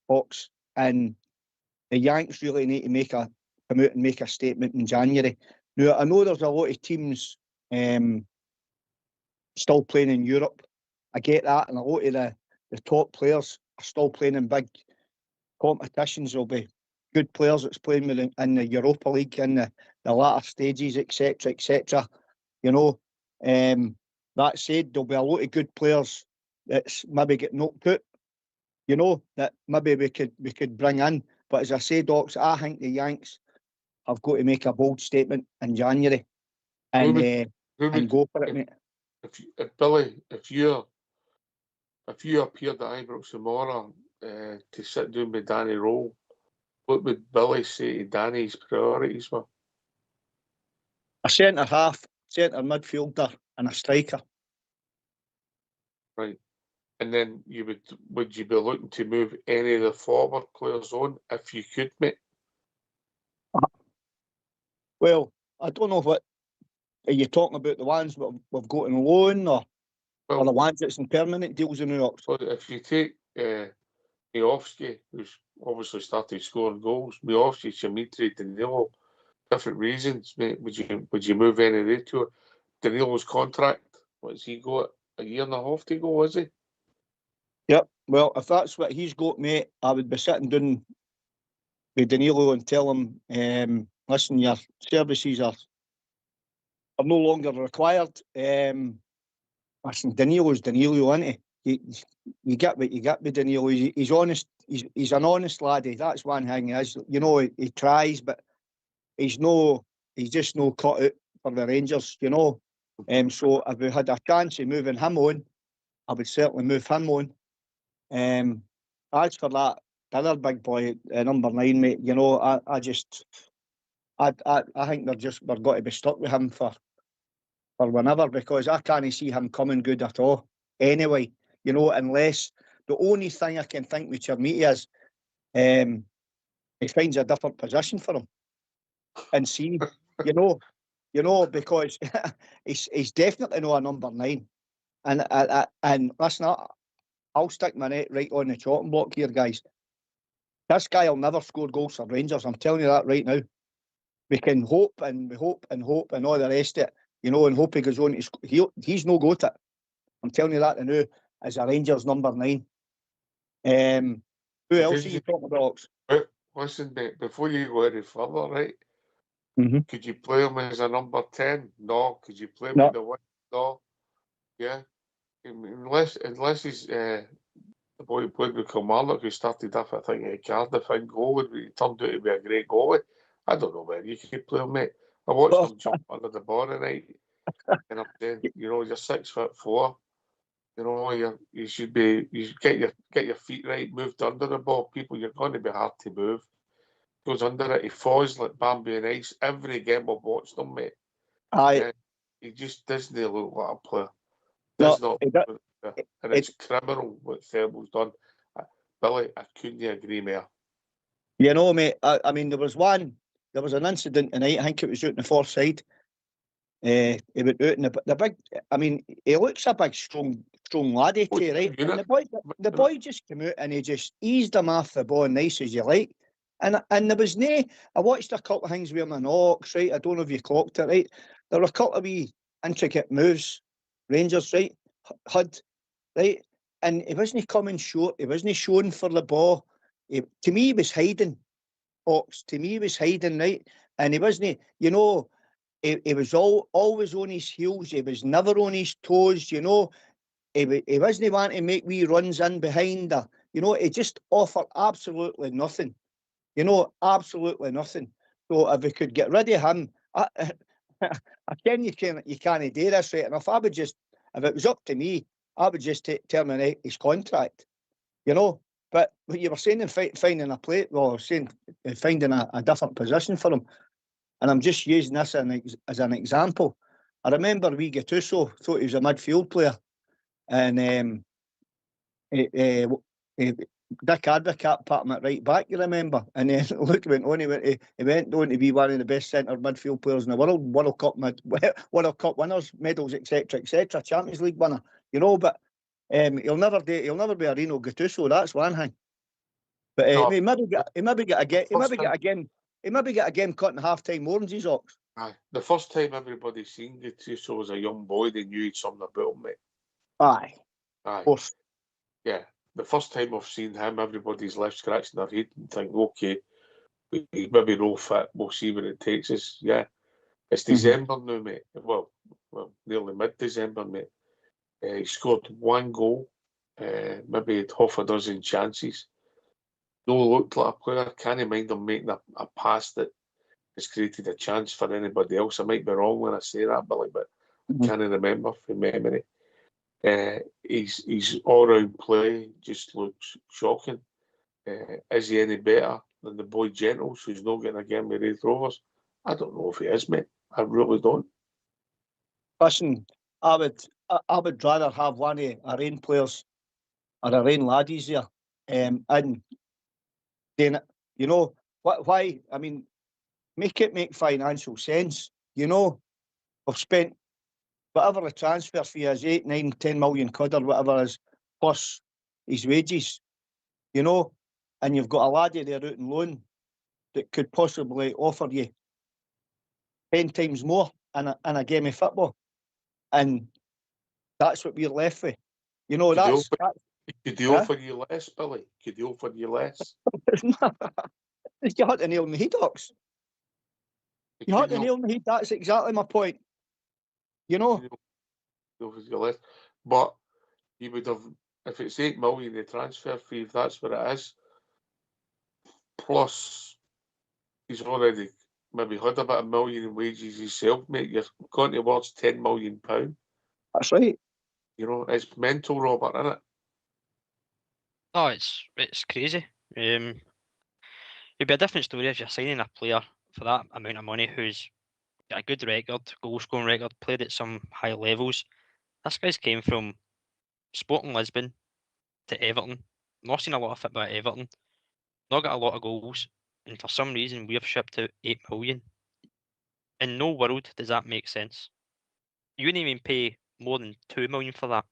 folks. And the Yanks really need to come out and make a statement in January. Now, I know there's a lot of teams still playing in Europe. I get that, and a lot of the top players are still playing in big competitions. There'll be good players that's playing in the Europa League in the latter stages, etc., etc. You know, that said, there'll be a lot of good players that's maybe get knocked out. You know, that maybe we could bring in. But as I say, Docs, I think the Yanks have got to make a bold statement in January and go for it, mate. Billy, if you appeared at Ibrox tomorrow to sit down with Danny Rowe, what would Billy say to Danny's priorities were? A centre half, centre midfielder, and a striker. Right. And then would you be looking to move any of the forward players on if you could, mate? Well, I don't know what are you talking about, the ones we've got on loan or the ones that's in permanent deals in New York. Well, if you take Miovski, who's obviously started scoring goals, Miovski, Dimitri, Danilo, different reasons, mate. Would you move any of the two? Danilo's contract, what's he got? A year and a half to go, was he? Yep. Well, if that's what he's got, mate, I would be sitting down with Danilo and tell him, listen, your services are no longer required. Listen, Danilo's Danilo, isn't he? You get what you get with Danilo. He's honest. He's an honest laddie. That's one thing. You know, he tries, but he's just no cut out for the Rangers. You know, so if we had a chance of moving him on, I would certainly move him on. As for that, the other big boy, number 9, mate. You know, I think we're got to be stuck with him for whenever, because I can't see him coming good at all. Anyway, you know, unless the only thing I can think with Chermiti is he finds a different position for him and see, you know, because he's definitely not a number 9. And listen, I'll stick my neck right on the chopping block here, guys. This guy will never score goals for Rangers. I'm telling you that right now. We can hope and we hope and hope and all the rest of it, you know, and hope he goes on. He's no got it. I'm telling you that now as a Rangers number 9. Who else are you talking about? Listen, mate, before you go any further, right? Mm-hmm. Could you play him as a number 10? No. Could you play him No. with the 1? No. Yeah. Unless he's the boy who played with Kilmarnock, who started off, I think, at Cardiff in goal, he turned out to be a great goalie. I don't know where you could play him, mate. I watched him jump under the bar tonight, and I'm saying, you know, you're 6'4". You know, you should get your feet right, moved under the ball. People, you're going to be hard to move. Goes under it, he falls like Bambi and Ice. Every game I've watched him, mate. Aye. He just doesn't look like a player. No, And it's criminal what Thermal's done. Billy, I couldn't agree more. You know, mate, I mean, there was an incident tonight, I think it was out in the far side. He went out in the big, I mean, he looks a big, strong laddie to you, right? And the boy just came out and he just eased him off the ball nice as you like. And there was I watched a couple of things with him in Ox, right? I don't know if you clocked it, right? There were a couple of wee intricate moves, Rangers, right? Had, right? And he wasn't coming short, he wasn't showing for the ball. To me, he was hiding, Ox. To me, he was hiding, right? And he wasn't, you know, he was always on his heels. He was never on his toes, you know. He wasn't wanting to make wee runs in behind her. You know, he just offered absolutely nothing. You know, absolutely nothing. So if we could get rid of him, I ken you can't do this right enough. I would just, if it was up to me, I would just terminate his contract, you know. But what you were saying in finding a play, well, saying finding a different position for him, and I'm just using this as an example. I remember wee Gattuso thought he was a midfield player, and Dick Advocat put him at right back, you remember? And then look, he went on to be one of the best centre midfield players in the world, World Cup winners, medals, etc., Champions League winner, you know. But he'll never be a Reno Gattuso. That's one thing. But he maybe get a game cut in half time more than these Ox. Aye, the first time everybody seen Gattuso as a young boy, they knew he'd something about him, mate. Aye, Aye, of course. yeah. The first time I've seen him, everybody's left scratching their head and think, okay, he's maybe no fit. We'll see where it takes us. Yeah, it's December now, mate. Well, nearly mid-December, mate. He scored one goal, maybe had half a dozen chances. No looked like a player. Can't mind him making a pass that has created a chance for anybody else. I might be wrong when I say that, Billy, but I can't remember from memory. His all-round play just looks shocking. Is he any better than the boy Gentles, who's not getting a game with Wraith Rovers? I don't know if he is, mate. I really don't. Listen, I would rather have one of our own players or our own laddies there, and then, you know, why? I mean, make it make financial sense. You know, we've spent whatever the transfer fee is, 8, 9, 10 million quid or whatever it is, plus his wages, you know, and you've got a laddie there out on loan that could possibly offer you 10 times more in a game of football. And that's what we're left with. You know, could he offer you less, Billy? Could he offer you less? You hit the nail on the head, Ox. You hit the nail on the head. That's exactly my point. You know? Less. But you would have, if it's 8 million the transfer fee, if that's what it is, plus he's already maybe had about $1 million in wages himself, mate, you're going towards £10 million. That's right. You know, it's mental, Robert, isn't it? Oh, it's crazy. It'd be a different story if you're signing a player for that amount of money who's got a good record, goal scoring record, played at some high levels. This guy's came from Sporting Lisbon to Everton, not seen a lot of football at Everton, not got a lot of goals, and for some reason we've shipped out 8 million. In no world does that make sense. You wouldn't even pay more than 2 million for that.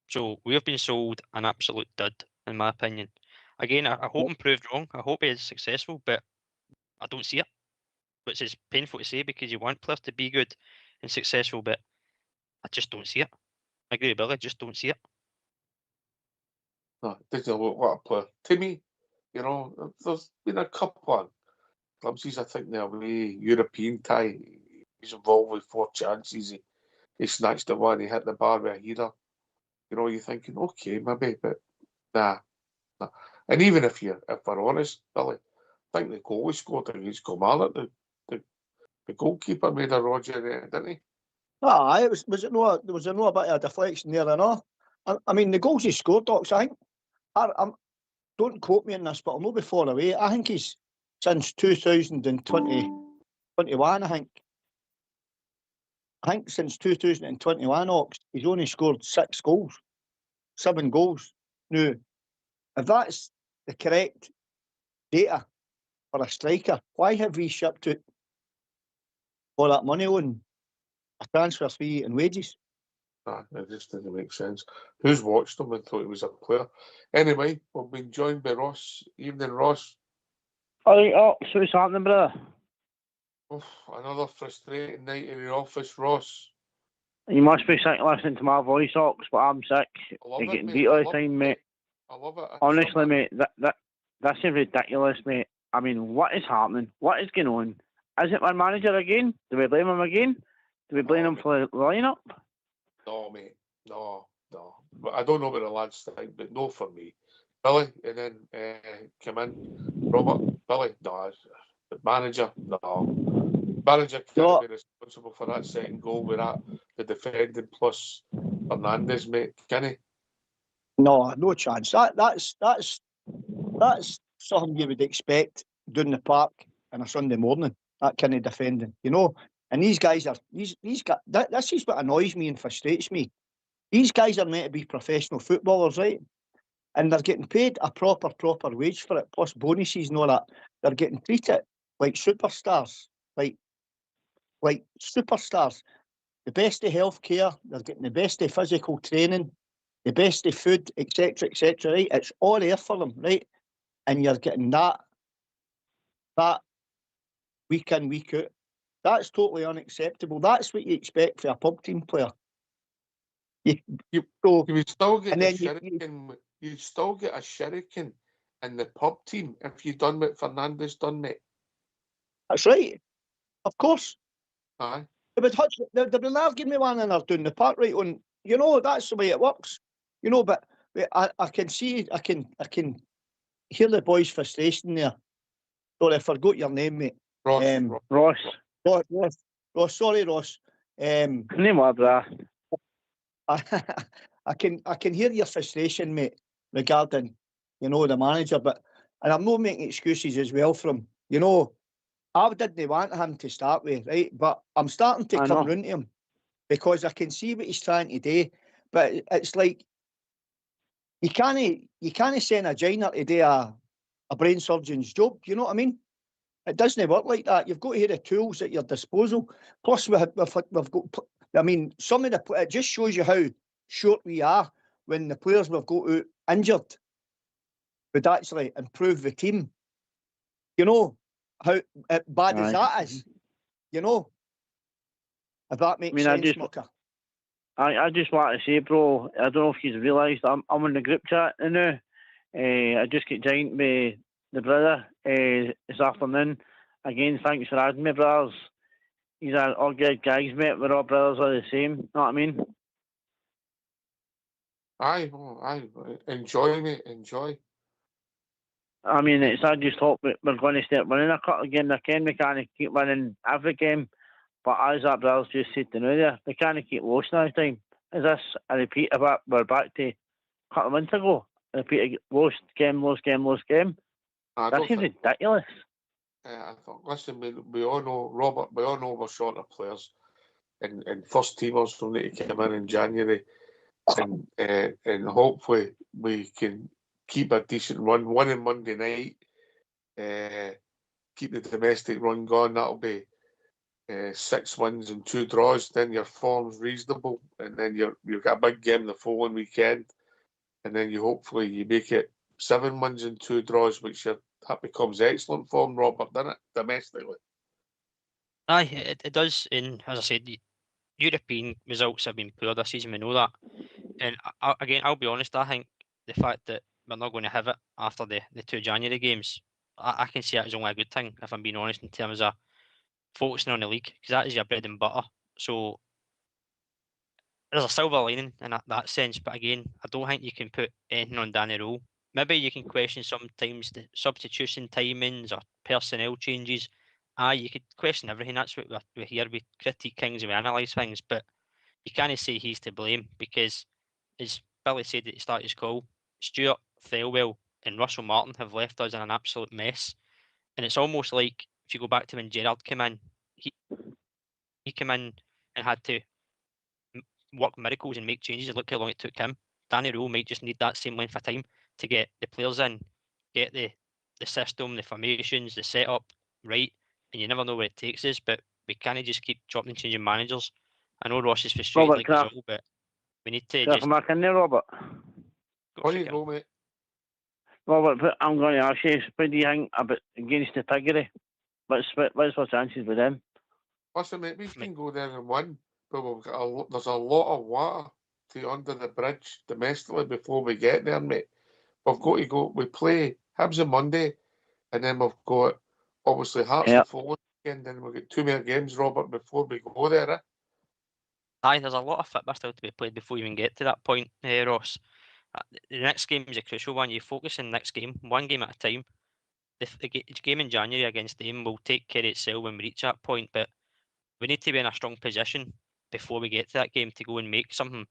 So we've been sold an absolute dud, in my opinion. Again, I hope I'm proved wrong. I hope he is successful, but I don't see it. Which is painful to say because you want players to be good and successful, but I just don't see it. I agree with Billy, I just don't see it. No, it doesn't look like a player. To me, you know, there's been a couple of glimpses, I think, the away European tie. He's involved with 4 chances. He snatched the one, he hit the bar with a header. You know, you're thinking, okay, maybe, but nah. And even if we're honest, Billy, I think the goal he scored against Kilmarnock, the goalkeeper made a Roger in it, didn't he? Aye, was it no a bit of a deflection there and all? I mean, the goals he scored, Docs, I think, don't quote me on this, but I'll not be far away. I think he's since 2021, I think since 2021, Ox, he's only scored 6 goals, 7 goals. Now, if that's the correct data for a striker, why have we shipped out all that money on a transfer fee and wages? It just didn't make sense. Who's watched him and thought he was a player? Anyway, we've been joined by Ross. Evening, Ross. Oh, so what's happening, brother? Another frustrating night in the office, Ross. You must be sick listening to my voice, Ox, but I'm sick. You're getting beat all the time, mate. I love it. Honestly, mate, this is ridiculous, mate. I mean, what is happening? What is going on? Is it my manager again? Do we blame him again? Do we blame him for the lineup? No, mate. No. But I don't know what the lads think, but no for me. Billy, and then come in. Robert, Billy, no. The manager, no. manager can't No. be responsible for that second goal with that, the defending plus Fernandes, mate, can he? No chance. That's something you would expect down the park on a Sunday morning. That kind of defending, you know. And these guys are these guys. This is what annoys me and frustrates me. These guys are meant to be professional footballers, right? And they're getting paid a proper wage for it, plus bonuses and all that. They're getting treated like superstars, like superstars. The best of healthcare. They're getting the best of physical training, the best of food, etc., etc. Right? It's all there for them, right? And you're getting that week in, week out. That's totally unacceptable. That's what you expect for a pub team player. You would still get and the then shuriken. You'd still get a shuriken in the pub team if you done what Fernandes done, mate. That's right. Of course. Aye. They've been arguing me one another down the park, right? On, you know, that's the way it works. You know, but I can see, I can hear the boys' frustration there. Sorry, I forgot your name, mate. Ross. Ross, sorry, Ross. Name what, brah? I can hear your frustration, mate, regarding, you know, the manager, and I'm not making excuses as well for him. You know, I didn't want him to start with, right? But I'm starting to come round to him because I can see what he's trying to do. But it's like you can't send a giner to do a brain surgeon's job. You know what I mean? It doesn't work like that. You've got to have the tools at your disposal. Plus, we've got. I mean, some of it just shows you how short we are when the players we've got out injured would actually improve the team. You know how bad as that is. You know, if that makes sense, Mucker. I just want to say, bro, I don't know if you've realised I'm in the group chat now. I just get joined by the brother this afternoon. Again, thanks for adding me, brothers. These are all good guys, mate. We're all brothers are the same. Know what I mean? Aye. Enjoy, mate. Enjoy. I mean, I just hope we're going to start winning a couple of games. I can. We can't keep winning every game. But as that brother's just said to know there, we can't keep losing all the time. Is this a repeat of what we're back to a couple of months ago? A repeat of lost game. That seems ridiculous. I thought, listen, we all know, Robert, we all know we're short of players. And first teamers will need to come in January. And hopefully we can keep a decent run, winning Monday night, keep the domestic run going. That'll be 6 wins and 2 draws. Then your form's reasonable, and then you've got a big game the following weekend, and then hopefully you make it 7 wins and 2 draws, which that becomes excellent form, Robert, doesn't it, domestically? Aye, it does. And as I said, the European results have been poor this season. We know that. And I'll be honest. I think the fact that we're not going to have it after the 2 January games, I can see it as only a good thing, if I'm being honest, in terms of focusing on the league, because that is your bread and butter. So there's a silver lining in that sense. But again, I don't think you can put anything on Danny Rowe. Maybe you can question sometimes the substitution timings or personnel changes. You could question everything. That's what we're here. We critique things and we analyse things, but you can't say he's to blame because, as Billy said at the start of his call, Stuart, Thelwell and Russell Martin have left us in an absolute mess. And it's almost like, if you go back to when Gerrard came in, he came in and had to work miracles and make changes, and look how long it took him. Danny Rowe might just need that same length of time to get the players in, get the system, the formations, the setup right, and you never know where it takes us. But we can't just keep chopping and changing managers. I know Ross is frustrated Robert, like us all, but we need to just... Come back in there, Robert. On you go, mate. Robert, I'm going to ask you, what do you think about against the Piggery? What's our chances with them? Listen, mate, we can go there and win, but there's a lot of water to under the bridge domestically before we get there, mate. We've got to go. We play Hibs on Monday, and then we've got obviously Hearts the following weekend, and we've got 2 more games, Robert, before we go there. Aye, there's a lot of football still to be played before you even get to that point, Ross. The next game is a crucial one. You focus on the next game, one game at a time. the game in January against them will take care of itself when we reach that point. But we need to be in a strong position before we get to that game to go and make something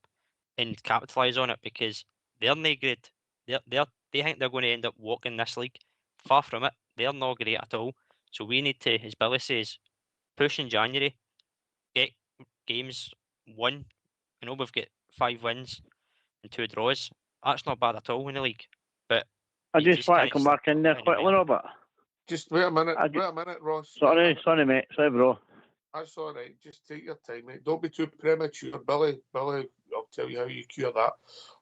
and capitalise on it, because they're no good. They think they're going to end up walking this league. Far from it. They're not great at all. So we need to, as Billy says, push in January, get games won. I know we've got 5 wins and 2 draws. That's not bad at all in the league. But I you just want to can't come back in there slip quickly, anywhere. Robert. Just wait a minute. I Wait a minute, Ross. Sorry, mate. Sorry, bro. That's all right. Just take your time, mate. Don't be too premature. Billy, I'll tell you how you cure that.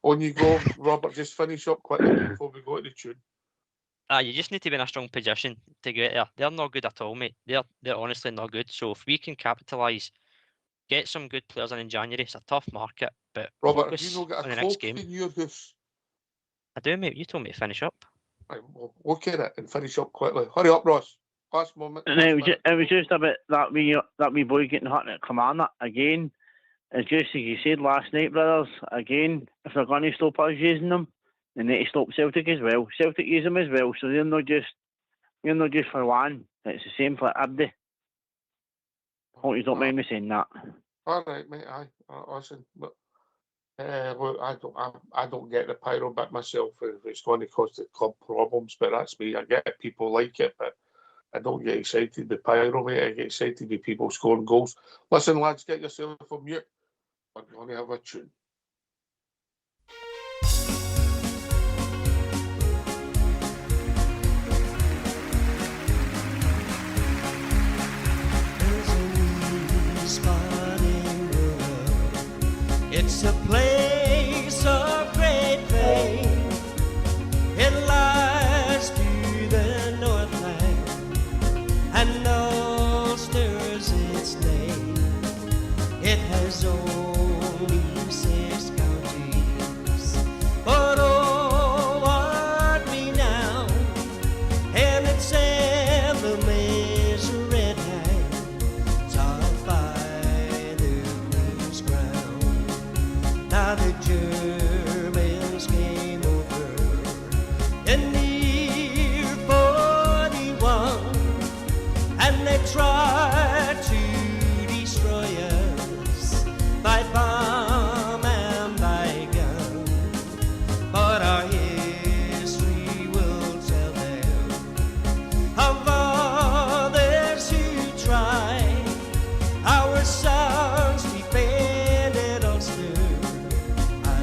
On you go, Robert. Just finish up quickly before we go to the tune. You just need to be in a strong position to get there. They're not good at all, mate. They're honestly not good. So if we can capitalise, get some good players in January, it's a tough market. But Robert, focus have you not got on a the next cloak game. in your house? I do, mate. You told me to finish up. Right, well, look at it and finish up quickly. Hurry up, Ross. Last moment. And it was just about that wee boy getting hurt at Commander again. It's just as you said last night, brothers. Again, if they're going to stop us using them, they need to stop Celtic as well. Celtic use them as well, so they're not just for one. It's the same for everybody. Hope you don't mind me saying that. All right, mate. Listen, but well, I don't get the pyro bit myself. If it's going to cause the club problems, but that's me. I get people like it, but I don't get excited with pyro, mate. I get excited with people scoring goals. Listen, lads, get yourself on mute. We're going to have a tune. It's a place of great fame. It lies to the northland, and Ulster's its name. It has only 6 counties, but oh, what renown! And its emblem is a red hand, topped by the Queen's crown. Now the Germans came over in the year 41, and they tried to destroy us by bomb and by gun. But our history will tell them of others who tried. Our sons defended Ulster.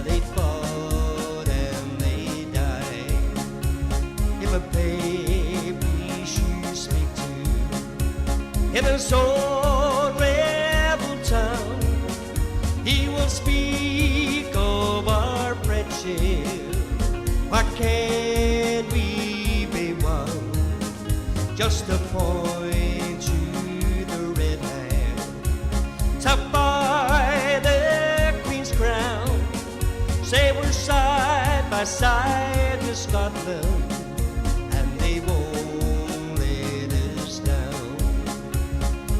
They fought and they died. If a baby should speak to in his own rebel tongue, he will speak of our friendship. What can we be one? Just to point to the red hand, topped by the Queen's crown. Say we're side by side to Scotland, and they won't let us down.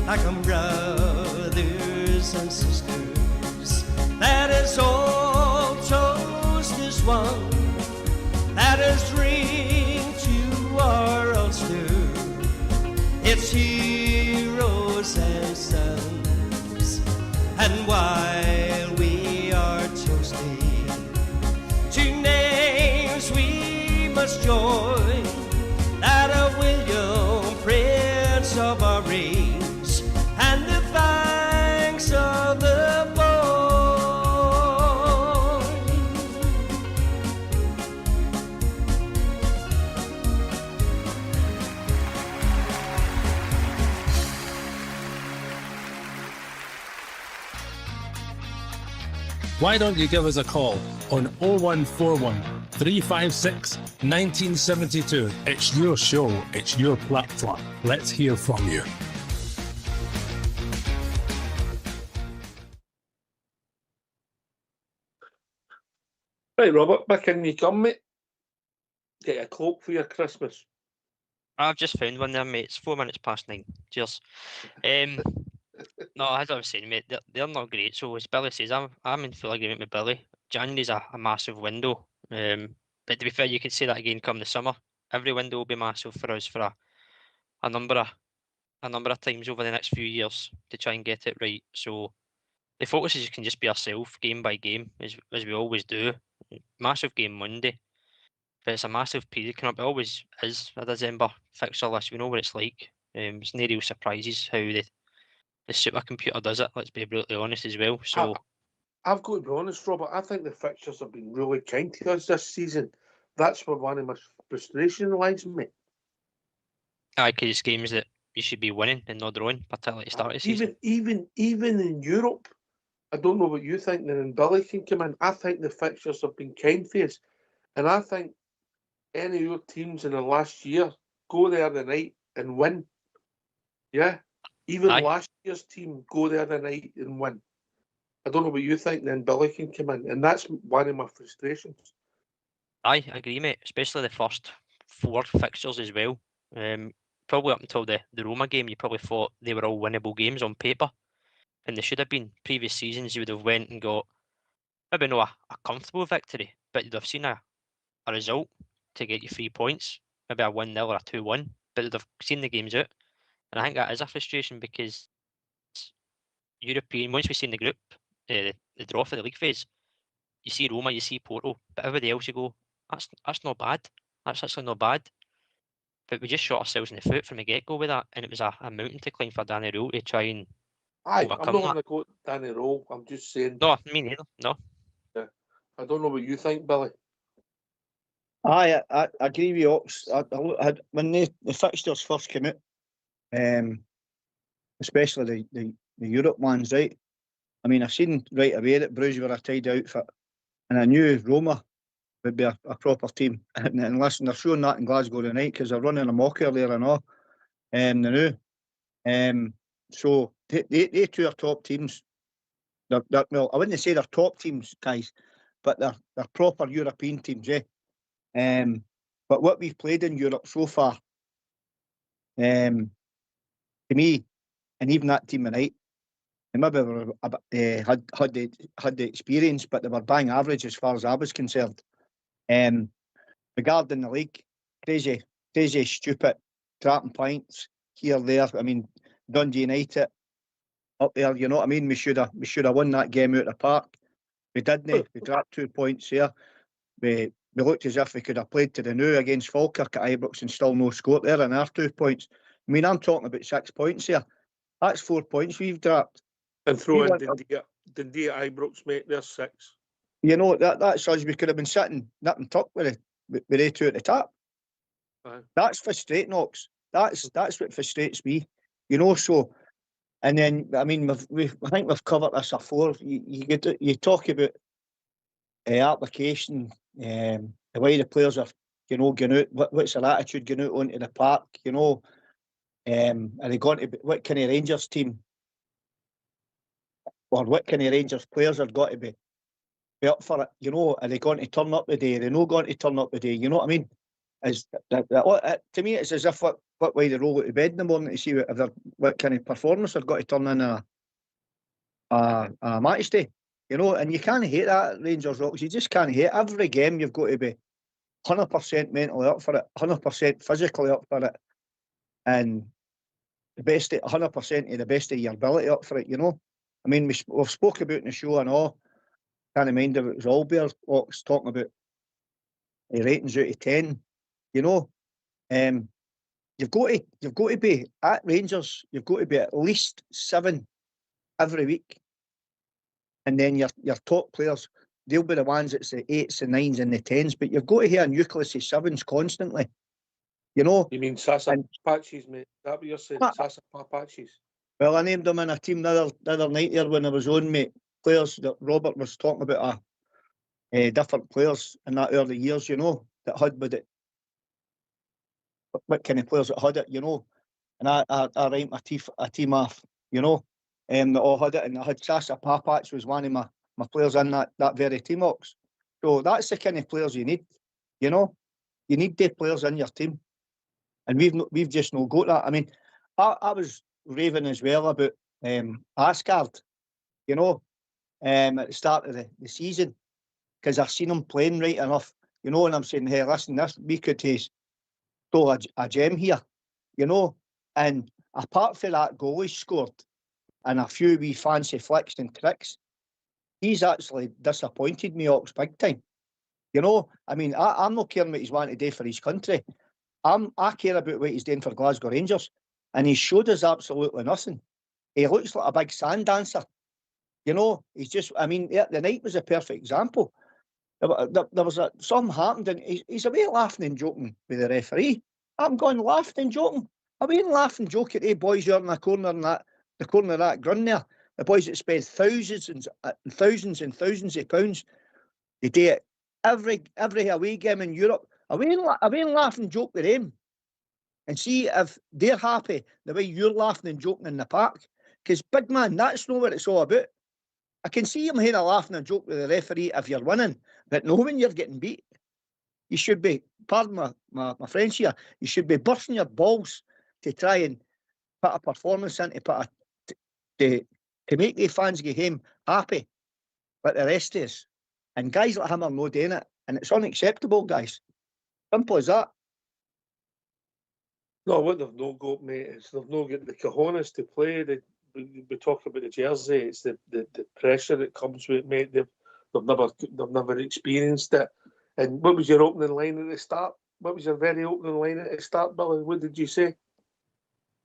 Like brothers and sisters, that is all toast is one. That is ring to our Ulster, its heroes and sons. And while we are toasting to names we must join, that of William, Prince of Orange, and the banks of the Boyne. Why don't you give us a call on 0141 356 1972? It's your show, it's your platform. Let's hear from you. Right, Robert, back in you come, mate. Get a cloak for your Christmas. I've just found one there, mate. It's 4 minutes past 9. Cheers. No, as I was saying, mate, they're not great. So as Billy says, I'm in full agreement with Billy. January's a massive window. But to be fair, you can say that again come the summer. every window will be massive for us for a number of times over the next few years to try and get it right. So the focus is can just be ourselves, game by game, as we always do. Massive game Monday, but it's a massive period coming up. It always is a December fixture list. We know what it's like. It's no real surprises how the supercomputer does it. Let's be brutally honest as well. So I've got to be honest, Robert. I think the fixtures have been really kind to us this season. That's where one of my frustration lies, mate. because it's games that you should be winning and not drawing, particularly at the start of the season. Even in Europe, I don't know what you think. Then Billy can come in. I think the fixtures have been kind for us, and I think any of your teams in the last year go there the night and win. Yeah, even last year's team go there the night and win. I don't know what you think. Then Billy can come in, and that's one of my frustrations. I agree, mate. Especially the first 4 fixtures as well. Probably up until the Roma game, you probably thought they were all winnable games on paper, and they should have been. Previous seasons, you would have went and got maybe not a comfortable victory, but you'd have seen a result to get you 3 points, maybe a 1-0 or a 2-1, but they'd have seen the games out. And I think that is a frustration because European, once we've seen the group, the draw for the league phase, you see Roma, you see Porto, but everybody else you go, that's not bad. That's actually not bad. But we just shot ourselves in the foot from the get-go with that, and it was a mountain to climb for Danny Rule to try and I'm overcome not that. going to go Danny Rule. I'm just saying. No, me neither. No. Yeah. I don't know what you think, Billy. I agree with you, Ox. When the fixtures first came out, especially the Europe ones, right? I mean, I seen right away that Bruges were a tidy outfit, and I knew Roma would be a proper team. And listen, they're showing that in Glasgow tonight because they're running a mock earlier and all. They knew. So they two are top teams. They're, well, I wouldn't say they're top teams, guys, but they're proper European teams, eh? But what we've played in Europe so far, to me, and even that team tonight, they maybe were had the experience, but they were bang average as far as I was concerned. Regarding the league, crazy, stupid, trapping points here, there. I mean, Dundee United up there, you know what I mean? We should have won that game out of the park. We didn't. We dropped 2 points here. We looked as if we could have played to the new against Falkirk at Ibrox and still no score there, and our 2 points. I mean, I'm talking about 6 points here. That's 4 points we've dropped. And throw in Dundee at Ibrox, mate. There's 6. You know, that's us. We could have been sitting nip and tuck with they two at the top. That's frustrating, Ox. That's what frustrates me. You know, so, and then, I mean, I think we've covered this before. You talk about application, the way the players are, you know, going out, what's their attitude going out onto the park, you know, are they going to be, what kind of Rangers team, or what kind of Rangers players have got to be up for it, you know, are they going to turn up the day, are they not going to turn up the day, you know what I mean? To me, it's as if what way they roll out of bed in the morning to see what kind of performance they've got to turn in a match day, you know, and you can't hate that at Rangers Rocks. You just can't hate every game. You've got to be 100% mentally up for it, 100% physically up for it, and the best, 100% of the best of your ability up for it, you know. I mean, we've spoke about in the show and all. Can't mind if it was Allbear Rocks talking about ratings out of 10, you know. You've got to be at Rangers. You've got to be at least 7 every week, and then your top players, they'll be the ones that's the 8s, the 9s, and the 10s. But you've got to hear a nucleus of 7s constantly. You know. You mean Sasa Patches, mate? That what you're saying? Sasa Patches. Well, I named them in a team the other night here when I was on, mate. Players that Robert was talking about, different players in that early years, you know, that had with it. What kind of players that had it, you know, and I ranked a team off, you know, that all had it, and I had Sasa Papach was one of my players in that very team, Ox. So that's the kind of players you need, you know. You need the players in your team, and we've just not got that. I mean, I was raving as well about Asgard, you know, at the start of the season, because I've seen him playing right enough, you know, and I'm saying, hey, listen, we could taste stole a gem here, you know. And apart from that goal he scored and a few wee fancy flicks and tricks, he's actually disappointed me, Ox, big time. You know, I mean, I'm not caring what he's wanting to do for his country. I care about what he's doing for Glasgow Rangers, and he showed us absolutely nothing. He looks like a big sand dancer. You know, he's just, I mean, the night was a perfect example. There was something happened, and he's away laughing and joking with the referee. I'm going laughing and joking. Away and laughing and joking at the boys out in the corner and the corner of that grun there. The boys that spend thousands and thousands of pounds. They do it every away game in Europe. Away and laugh and joke with them, and see if they're happy the way you're laughing and joking in the park. Because, big man, that's not what it's all about. I can see him here laughing and joke with the referee if you're winning, but no when you're getting beat. You should be, pardon my French here, you should be bursting your balls to try and put a performance in, to make the fans get home happy, but the rest of us. And guys like him are not doing it, and it's unacceptable, guys. Simple as that. No, what they've not got, mate, is they've not got the cojones to play. We talk about the jersey. It's the pressure that comes with it, mate. They've never experienced it. And what was your opening line at the start? What was your very opening line at the start, Billy? What did you say?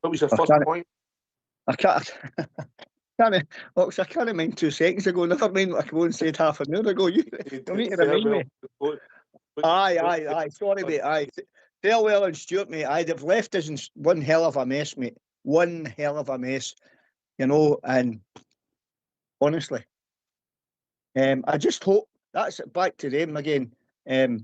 What was your first point? I can't mind 2 seconds ago. Never mind what I go and said half an hour ago. You need to remind me. Aye. Sorry, mate. Aye. Farewell and Stuart, mate. Aye, they've left us in one hell of a mess, mate. One hell of a mess, you know. And honestly, I just hope that's it. Back to them again. Well,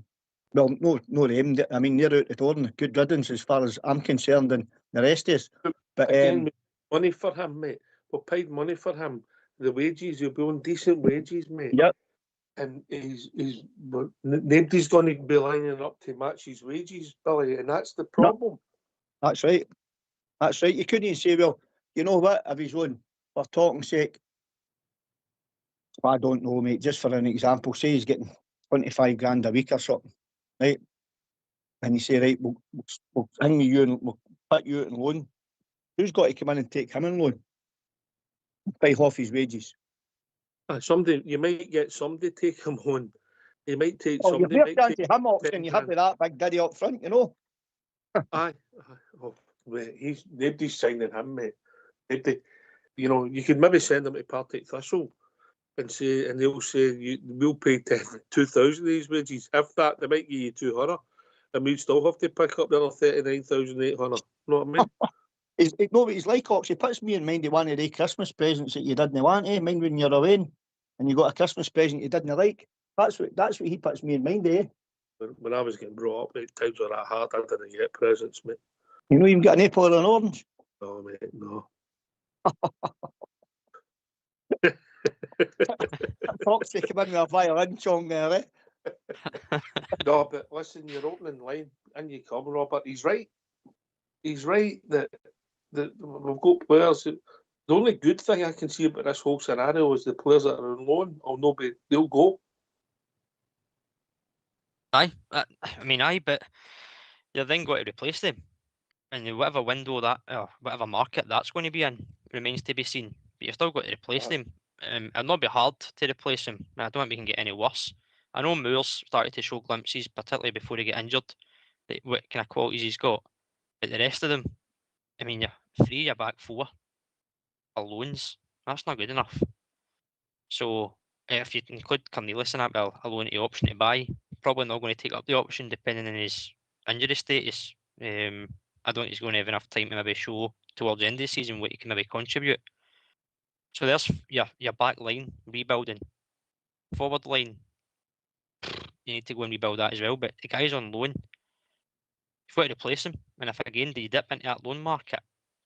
no, them. I mean, they're out the door and good riddance as far as I'm concerned, and the rest is. But again, money for him, mate. We paid money for him. The wages, he'll be on decent wages, mate. Yep. And nobody's going to be lining up to match his wages, Billy, and that's the problem. No, that's right. That's right. You couldn't even say, well, you know what, of his own, for talking sake, I don't know, mate, just for an example, say he's getting 25 grand a week or something, right? And you say, right, we'll hang you and we'll put you out on loan. Who's got to come in and take him on loan? Pay off his wages. You might get somebody take him on. You might take somebody. You might take him off, and you have that big daddy up front, you know. Aye. Oh, mate, nobody's signing him, mate. You know, you could maybe send him to Partick Thistle and they'll say we'll pay 2,000 of these wages. If that, they might give you 200, and we'd still have to pick up the other 39,800. You know what I mean? No, but he's like Ox. He puts me in mind of one of the Christmas presents that you didn't want, eh? Mind when you're away and you got a Christmas present you didn't like. That's what he puts me in mind, eh? When I was getting brought up, times were that hard. I didn't get presents, mate. You know, you even got an apple or an orange. No, mate, no. Foxy came in with a violin song there, eh? No, but listen, your opening line, and you come, Robert. He's right. He's right that we've got players. The only good thing I can see about this whole scenario is the players that are on loan. They'll go. Aye, but you're then got to replace them, and whatever window whatever market that's going to be in remains to be seen. But you've still got to replace them. It'll not be hard to replace them. I don't think we can get any worse. I know Moore's started to show glimpses, particularly before he get injured, what kind of qualities he's got. But the rest of them, I mean, you're 3, you're back 4 are loans. That's not good enough. So if you include Cornelius in that, well, a loan to option to buy, probably not going to take up the option depending on his injury status. I don't think he's going to have enough time to maybe show towards the end of the season what he can maybe contribute. So there's your back line rebuilding. Forward line, you need to go and rebuild that as well. But the guy's on loan. You've got to replace him. And if again, do you dip into that loan market?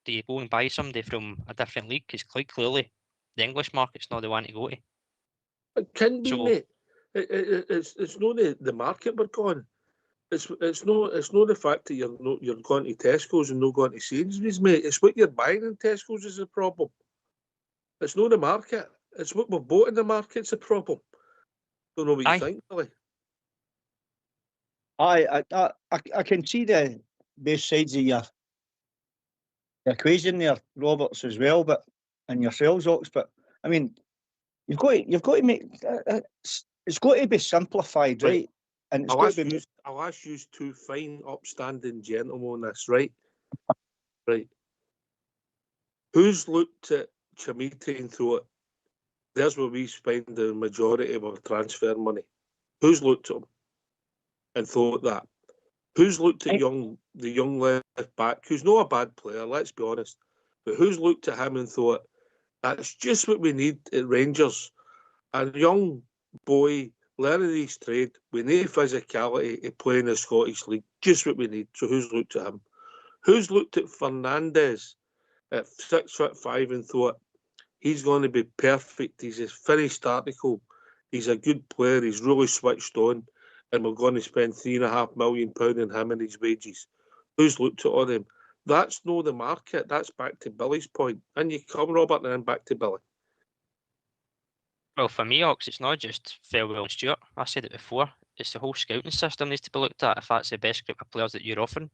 Do you go and buy somebody from a different league? Because quite clearly, the English market's not the one to go to. It can be, mate. It's not the market we're going. It's not the fact that you're going to Tesco's and not going to Sainsbury's, mate. It's what you're buying in Tesco's is the problem. It's not the market. It's what we've bought in the market's the problem. Don't know what you think, Billy. I can see the both sides of your equation there, Roberts as well, but and yourselves, Ox. But I mean, you've got to make it's got to be simplified, right? And it's got to be. I'll ask you two fine, upstanding gentlemen on this, right? Right. Who's looked at Chamiti and thought, there's where we spend the majority of our transfer money? Who's looked at him and thought that? Who's looked at the young left back, who's not a bad player, let's be honest, but who's looked at him and thought, that's just what we need at Rangers? A young boy learning his trade, we need physicality to play in the Scottish League, just what we need. So who's looked at him? Who's looked at Fernandes at 6'5" and thought, he's going to be perfect, he's a finished article, he's a good player, he's really switched on, and we're going to spend £3.5 million on him and his wages? Who's looked at all them? That's no the market. That's back to Billy's point. And you come, Robert, and then back to Billy. Well, for me, Ox, it's not just Farewell and Stewart. I said it before. It's the whole scouting system needs to be looked at if that's the best group of players that you're offering.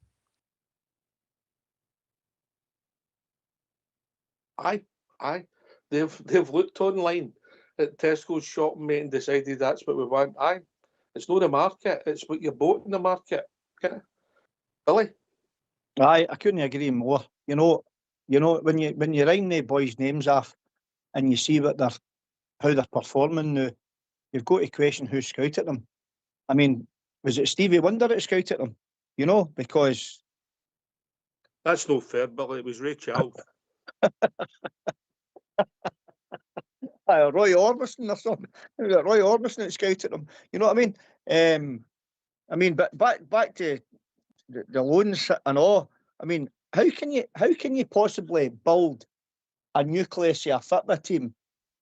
Aye. They've looked online at Tesco's shop, mate, and decided that's what we want. Aye. It's not the market, it's what you bought in the market. Okay. Billy? Aye, I couldn't agree more. You know, when you write the boys' names off and you see how they're performing now, you've got to question who scouted them. I mean, was it Stevie Wonder that scouted them? You know, because that's no fair, Billy. It was Ray Charles. Roy Orbison or something. It was Roy Orbison that scouted them. You know what I mean? But back to the loans and all. I mean, how can you possibly build a nucleus of a football team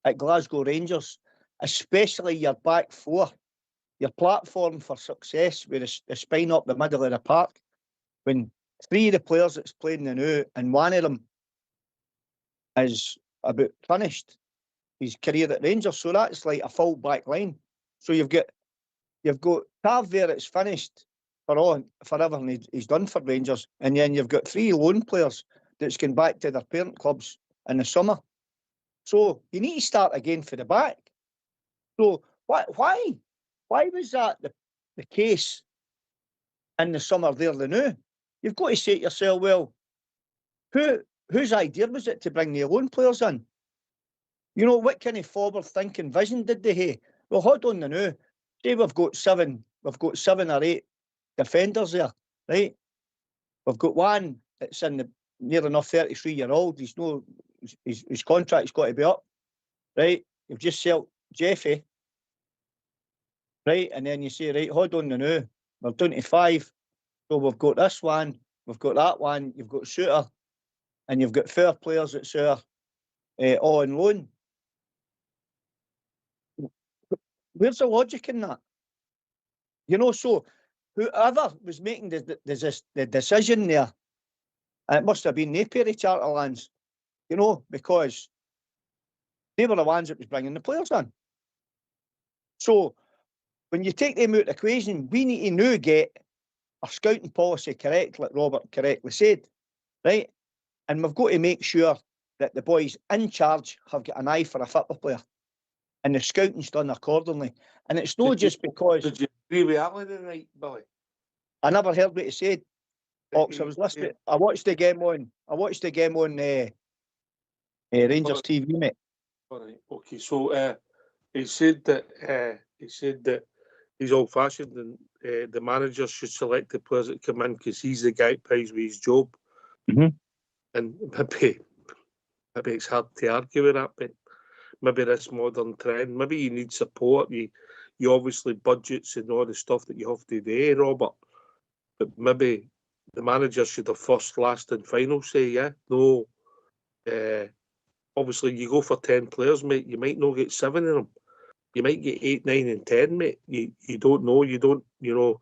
at Glasgow Rangers, especially your back four, your platform for success with the spine up the middle of the park, when three of the players that's playing the now and one of them is about finished his career at Rangers, so that's like a full back line. So you've got Tav there that's finished forever and he's done for Rangers, and then you've got three loan players that's going back to their parent clubs in the summer. So you need to start again for the back. So why was that the case in the summer there the now? You've got to say to yourself, well, whose idea was it to bring the loan players in? You know, what kind of forward-thinking vision did they have? Well, hold on the now. Say we've got seven or eight defenders there, right? We've got one that's in the near enough 33-year-old. His contract's got to be up, right? You've just sold Jeffy, right? And then you say, right, hold on the now. We're down to 5. So we've got this one, we've got that one, you've got Shooter, and you've got 4 players that's all on loan. Where's the logic in that? You know, so whoever was making the decision there, it must have been Napier of Charterlands, you know, because they were the ones that was bringing the players in. So when you take them out of the equation, we need to now get our scouting policy correct, like Robert correctly said, right? And we've got to make sure that the boys in charge have got an eye for a football player, and the scouting's done accordingly. And it's not just because. Did you agree with Alan tonight, Billy? I never heard what he said. Ox, I was listening. I watched the game on Rangers TV, mate. All right. Okay. So he said that he's old-fashioned and the manager should select the players that come in because he's the guy that pays with his job. Mm-hmm. And maybe it's hard to argue with that, but maybe this modern trend, maybe you need support. You obviously budgets and all the stuff that you have to do, Robert. But maybe the manager should have first, last, and final say. Yeah, no. Obviously, you go for 10 players, mate. You might not get 7 of them. You might get 8, 9, and 10, mate. You don't know.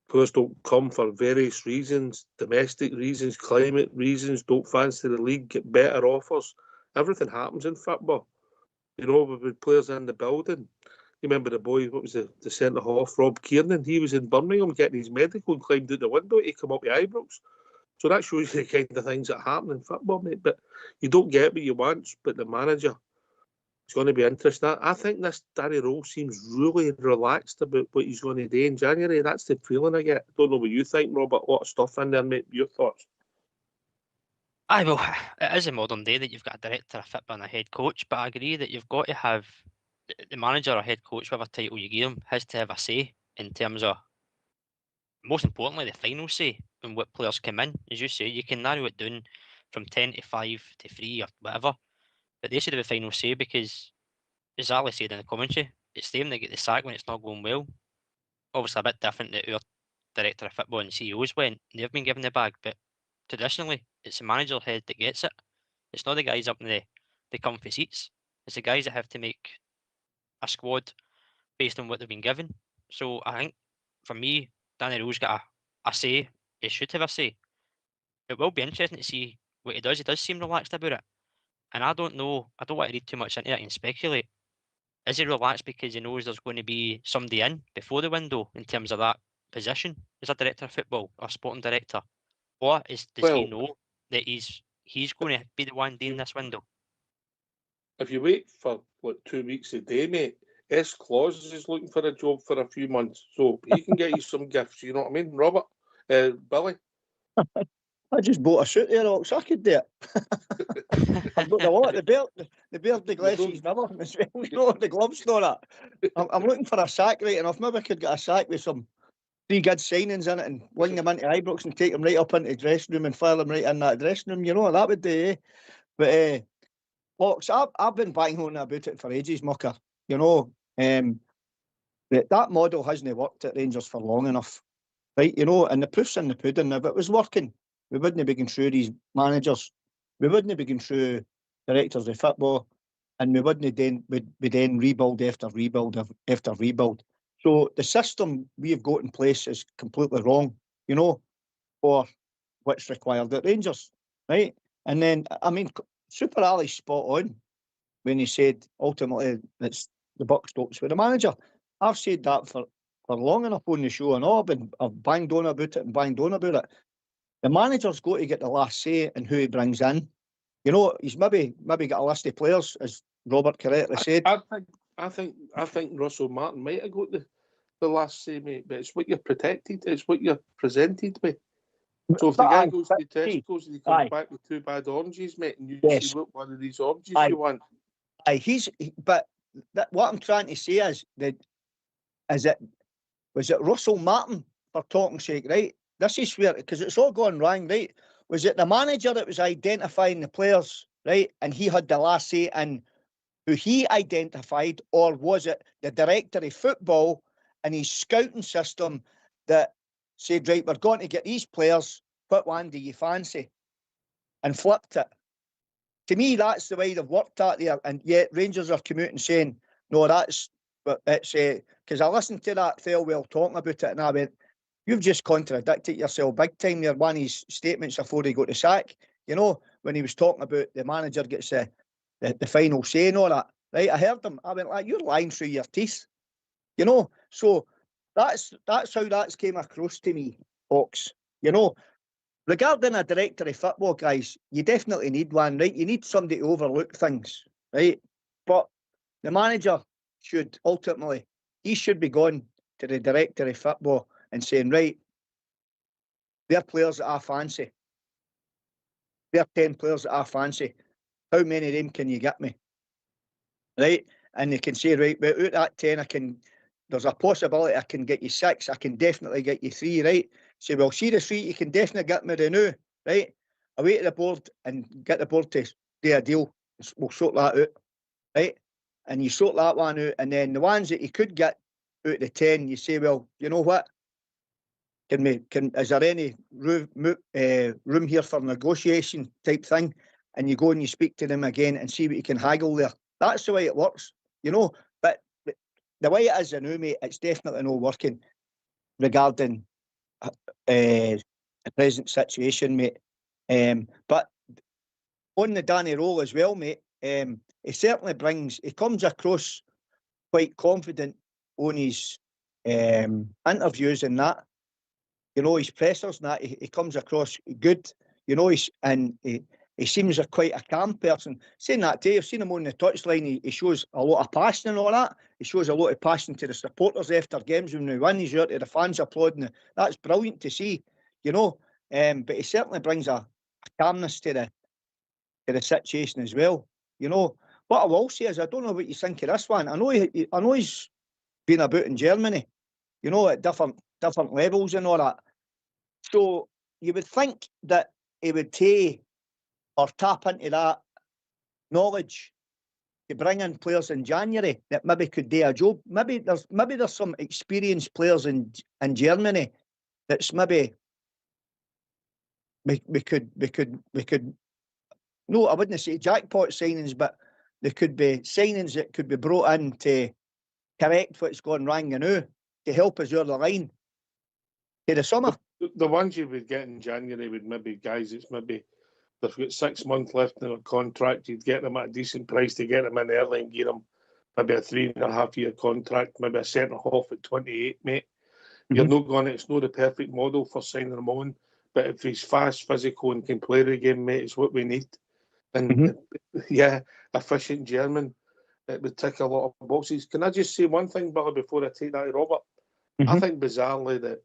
Players don't come for various reasons, domestic reasons, climate reasons, don't fancy the league, get better offers. Everything happens in football. You know, with players in the building. You remember the boy, what was the centre half, Rob Kiernan? He was in Birmingham getting his medical and climbed out the window to come up with Ibrox. So that shows you the kind of things that happen in football, mate. But you don't get what you want, but the manager is going to be interested. I think this Danny Rose seems really relaxed about what he's going to do in January. That's the feeling I get. I don't know what you think, Robert. A lot of stuff in there, mate. Your thoughts? Aye, well, it is a modern day that you've got a director of football and a head coach, but I agree that you've got to have the manager or head coach, whatever title you give him, has to have a say in terms of, most importantly, the final say on what players come in. As you say, you can narrow it down from 10 to 5 to 3 or whatever, but they should have a final say because, as Ali said in the commentary, it's them that get the sack when it's not going well. Obviously, a bit different that our director of football and CEOs went, they've been given the bag, but traditionally, it's the manager head that gets it. It's not the guys up in the comfy seats. It's the guys that have to make a squad based on what they've been given. So I think, for me, Danny Rose got a say. He should have a say. It will be interesting to see what he does. He does seem relaxed about it. And I don't know, I don't want to read too much into it and speculate. Is he relaxed because he knows there's going to be somebody in before the window in terms of that position as a director of football or sporting director? Or does he know that he's going to be the one doing this window? If you wait for 2 weeks a day, mate, S. Claus is looking for a job for a few months, so he can get you some gifts. You know what I mean, Robert? Billy? I just bought a suit there, Ox. I could do it. I've got the lot, the belt, the glasses, never as well. You know, the gloves, and all that. I'm looking for a sack right enough. Maybe I could get a sack with some 3 good signings in it and wing them into Ibrox and take them right up into the dressing room and fire them right in that dressing room. You know, that would do, eh? But, Ox, I've been banging on about it for ages, Mucker. You know, that model hasn't worked at Rangers for long enough. Right, you know, and the proof's in the pudding. Now, if it was working, we wouldn't be going through these managers. We wouldn't be going through directors of football, and we wouldn't then rebuild after rebuild after rebuild. So the system we've got in place is completely wrong, you know, for what's required at Rangers, right? And then, I mean, Super Ali's spot on when he said ultimately it's the buck stops with the manager. I've said that for long enough on the show, and I've banged on about it and banged on about it. The manager's got to get the last say in who he brings in. You know, he's maybe got a list of players, as Robert correctly said. I think Russell Martin might have got the last say, mate. But it's what you're protected. It's what you're presented with. So if the guy goes to Tesco's and he comes back with 2 bad oranges, mate, and you say, look, one of these oranges you want. But what I'm trying to say is that was it Russell Martin, for talking sake, right? This is where, because it's all gone wrong, right? Was it the manager that was identifying the players, right? And he had the last say in who he identified, or was it the director of football and his scouting system that said, right, we're going to get these players, what one do you fancy? And flipped it. To me, that's the way they've worked at there. And yet Rangers are coming out and saying, no, but it's because I listened to that Thelwell talking about it, and I went, you've just contradicted yourself big time there. One of his statements before he got the sack, you know, when he was talking about the manager gets the final say and all that, right? I heard him. I went, like, you're lying through your teeth, you know. So that's how that's came across to me, Ox. You know, regarding a director of football, guys, you definitely need one, right? You need somebody to overlook things, right? But the manager should ultimately, he should be going to the director of football and saying, right, they're players that I fancy. They're 10 players that I fancy. How many of them can you get me? Right? And they can say, right, but out of that 10, there's a possibility I can get you 6. I can definitely get you 3, right? Say, well, see the 3, you can definitely get me the new, right? Away to the board and get the board to do a deal. We'll sort that out, right? And you sort that one out, and then the ones that you could get out of the 10, you say, well, you know what? Is there any room here for negotiation type thing? And you go and you speak to them again and see what you can haggle there. That's the way it works, you know. But the way it is now, mate, it's definitely not working regarding the present situation, mate. But on the Danny Roll as well, mate, he certainly he comes across quite confident on his interviews and that. You know, his pressers and that, he comes across good. You know, he seems quite a calm person. Saying that too, I've seen him on the touchline. He shows a lot of passion and all that. He shows a lot of passion to the supporters after games when we win. He's out to the fans applauding. That's brilliant to see, you know. But he certainly brings a calmness to the situation as well. You know, what I will say is, I don't know what you think of this one. I know he's been about in Germany, you know, at different levels and all that. So you would think that he would take or tap into that knowledge to bring in players in January that maybe could do a job. Maybe there's some experienced players in Germany that's maybe we could. No, I wouldn't say jackpot signings, but there could be signings that could be brought in to correct what's gone wrong now, to help us over the line to the summer. The ones you would get in January would maybe guys that's maybe they've got 6 months left in their contract. You'd get them at a decent price to get them in early and get them maybe a 3.5 year contract, maybe a centre half at 28, mate. You're not going to, it's not the perfect model for signing them on, but if he's fast, physical and can play the game, mate, it's what we need. And yeah, efficient German, it would tick a lot of boxes. Can I just say one thing, Billy, before I take that to Robert? I think bizarrely that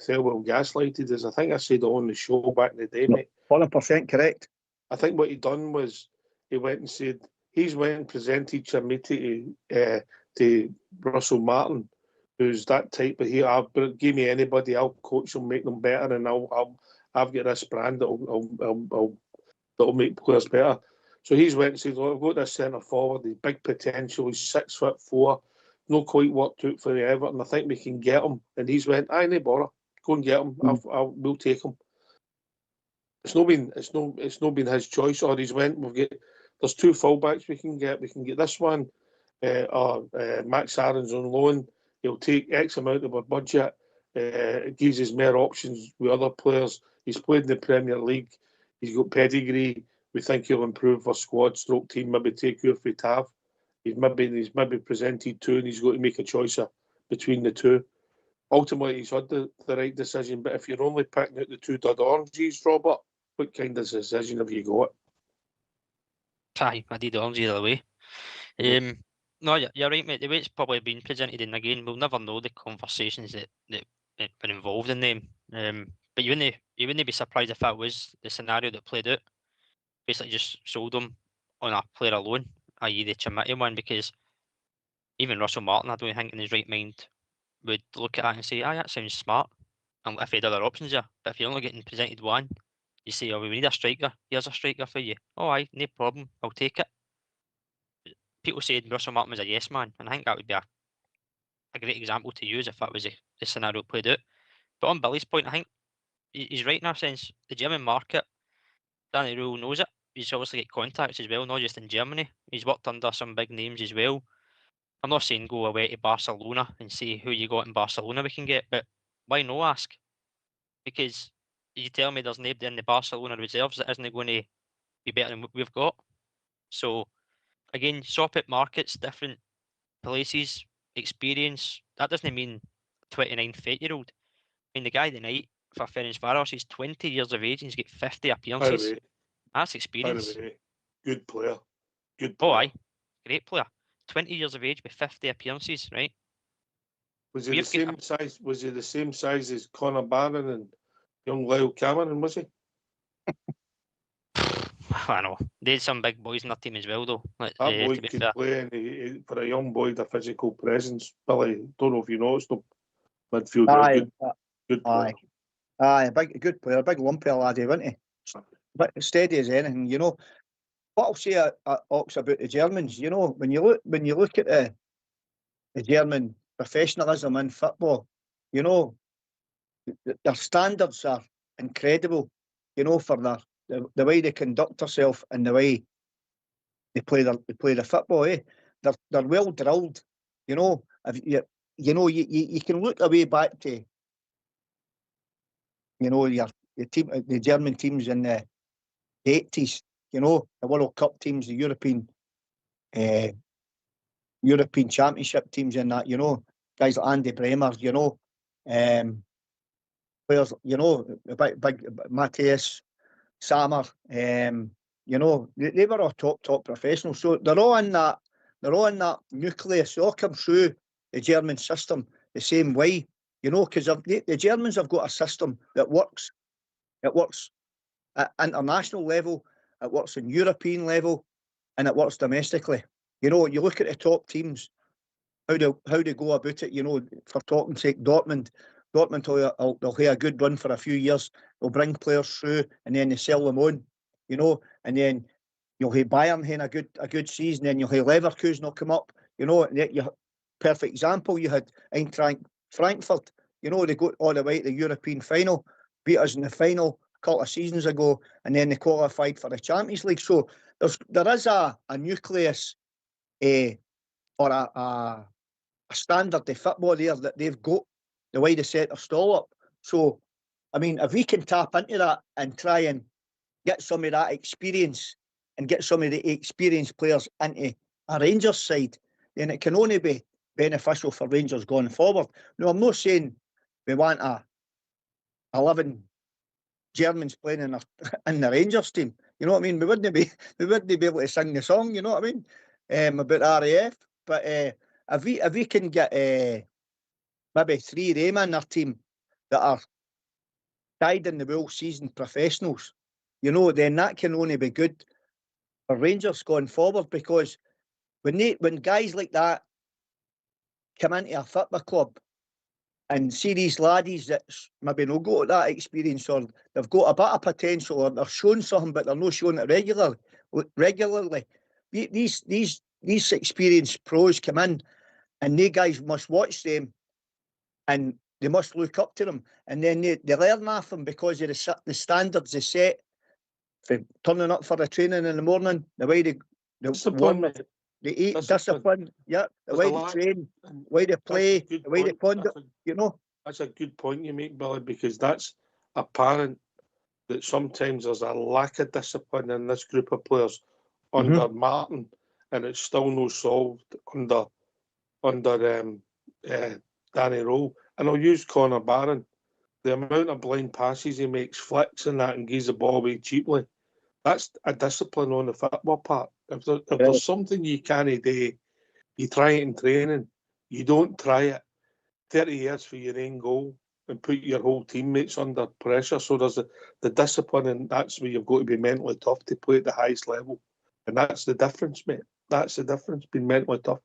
Thelwell gaslighted us. I think I said it on the show back in the day, mate. 100% correct. I think what he done was he went and said, he's went and presented Chermiti to Russell Martin, who's that type of here. Give me anybody, I'll coach them, make them better, and I've got this brand that'll make players better. So he's went and said, look, I've got this centre forward, he's big potential, he's 6'4", not quite worked out for the Everton. I think we can get him. And he's went, aye, no bother, go and get him. We'll take him. It's not been his choice. Or he's went, there's 2 fullbacks we can get. We can get this one, or Max Aaron's on loan. He'll take X amount of our budget. It gives us more options with other players. He's played in the Premier League. He's got pedigree. We think he'll improve our squad, stroke team, maybe take over for Tav. He's maybe presented 2 and he's got to make a choice between the 2. Ultimately, he's had the right decision, but if you're only picking out the 2 dud oranges, Robert, what kind of decision have you got? Aye, I did orange either way. No, you're right, mate. The way it's probably been presented in the game, we'll never know the conversations that were involved in them. But you wouldn't be surprised if that was the scenario that played out. Basically, just sold him on a player alone, i.e. the Chermiti one, because even Russell Martin, I don't think in his right mind would look at that and say, aye, that sounds smart. And if he had other options there, but if you're only getting presented one, you say, oh, we need a striker. Here's a striker for you. Oh, aye, no problem. I'll take it. People said Russell Martin was a yes man, and I think that would be a great example to use if that was the scenario played out. But on Billy's point, I think he's right in a sense. The German market, Danny Rule knows it. He's obviously got contacts as well, not just in Germany. He's worked under some big names as well. I'm not saying go away to Barcelona and see who you got in Barcelona we can get, but why no ask? Because you tell me there's nobody in the Barcelona reserves that isn't going to be better than what we've got. So again, swap it markets, different places, experience. That doesn't mean 29, 30-year-old. I mean, the guy tonight for Ferencváros, he's 20 years of age and he's got 50 appearances. That's experience. By the way, good player. Oh, aye. Great player. 20 years of age with 50 appearances, right? Was he the same size? Was he the same size as Conor Barron and young Lyle Cameron? Was he? I know. They had some big boys in their team as well, though. That boy could play, and for a young boy, the physical presence. Billy, don't know if you noticed him. Midfielder, good player. Aye, good player, big lumpy laddie, wasn't he? But steady as anything, you know. What I'll say, Ox, about the Germans, you know, when you look at the German professionalism in football, you know, their standards are incredible, you know, for the way they conduct themselves and the way they play the football. They're well drilled, you know. You can look away back to, you know, the German teams in the 80s, you know, the World Cup teams, the European European Championship teams and that, you know, guys like Andy Bremer, you know, players, you know, big Matthias Sammer, you know, they were all top professionals. So they're all in that nucleus. They all come through the German system the same way, you know, because the Germans have got a system that works. It works at international level, it works on European level, and it works domestically. You know, you look at the top teams, how they go about it. You know, for talking sake, Dortmund they'll have a good run for a few years. They'll bring players through, and then they sell them on. You know, and then you'll have Bayern having a good season. Then you'll have Leverkusen will come up. You know, perfect example. You had Eintracht Frankfurt. You know, they got all the way to the European final, beat us in the final a couple of seasons ago, and then they qualified for the Champions League. So there is a nucleus, or a standard of football there that they've got, the way they set their stall up. So, I mean, if we can tap into that and try and get some of that experience and get some of the experienced players into a Rangers side, then it can only be beneficial for Rangers going forward. No, I'm not saying we want 11 Germans playing in the Rangers team. You know what I mean? We wouldn't be able to sing the song. You know what I mean? About RAF. But if we can get maybe 3 of them in their team that are dyed in the wool seasoned professionals, you know, then that can only be good for Rangers going forward, because when guys like that come into a football club and see these laddies that's maybe not got that experience, or they've got a bit of potential, or they're showing something but they're not showing it regularly. These experienced pros come in, and they guys must watch them and they must look up to them, and then they learn off them because of the standards they set for turning up for the training in the morning, the way they eat, discipline, yeah, the way they train, the way they play, the way they conduct, you know. That's a good point you make, Billy, because that's apparent that sometimes there's a lack of discipline in this group of players under Martin, and it's still not solved under Danny Rowe. And I'll use Connor Barron. The amount of blind passes he makes, flicks and that, and gives the ball away cheaply, that's a discipline on the football part. If there's something you can't do, you try it in training. You don't try it 30 years for your own goal and put your whole teammates under pressure. So there's the discipline, and that's where you've got to be mentally tough to play at the highest level. And that's the difference, mate. That's the difference, being mentally tough.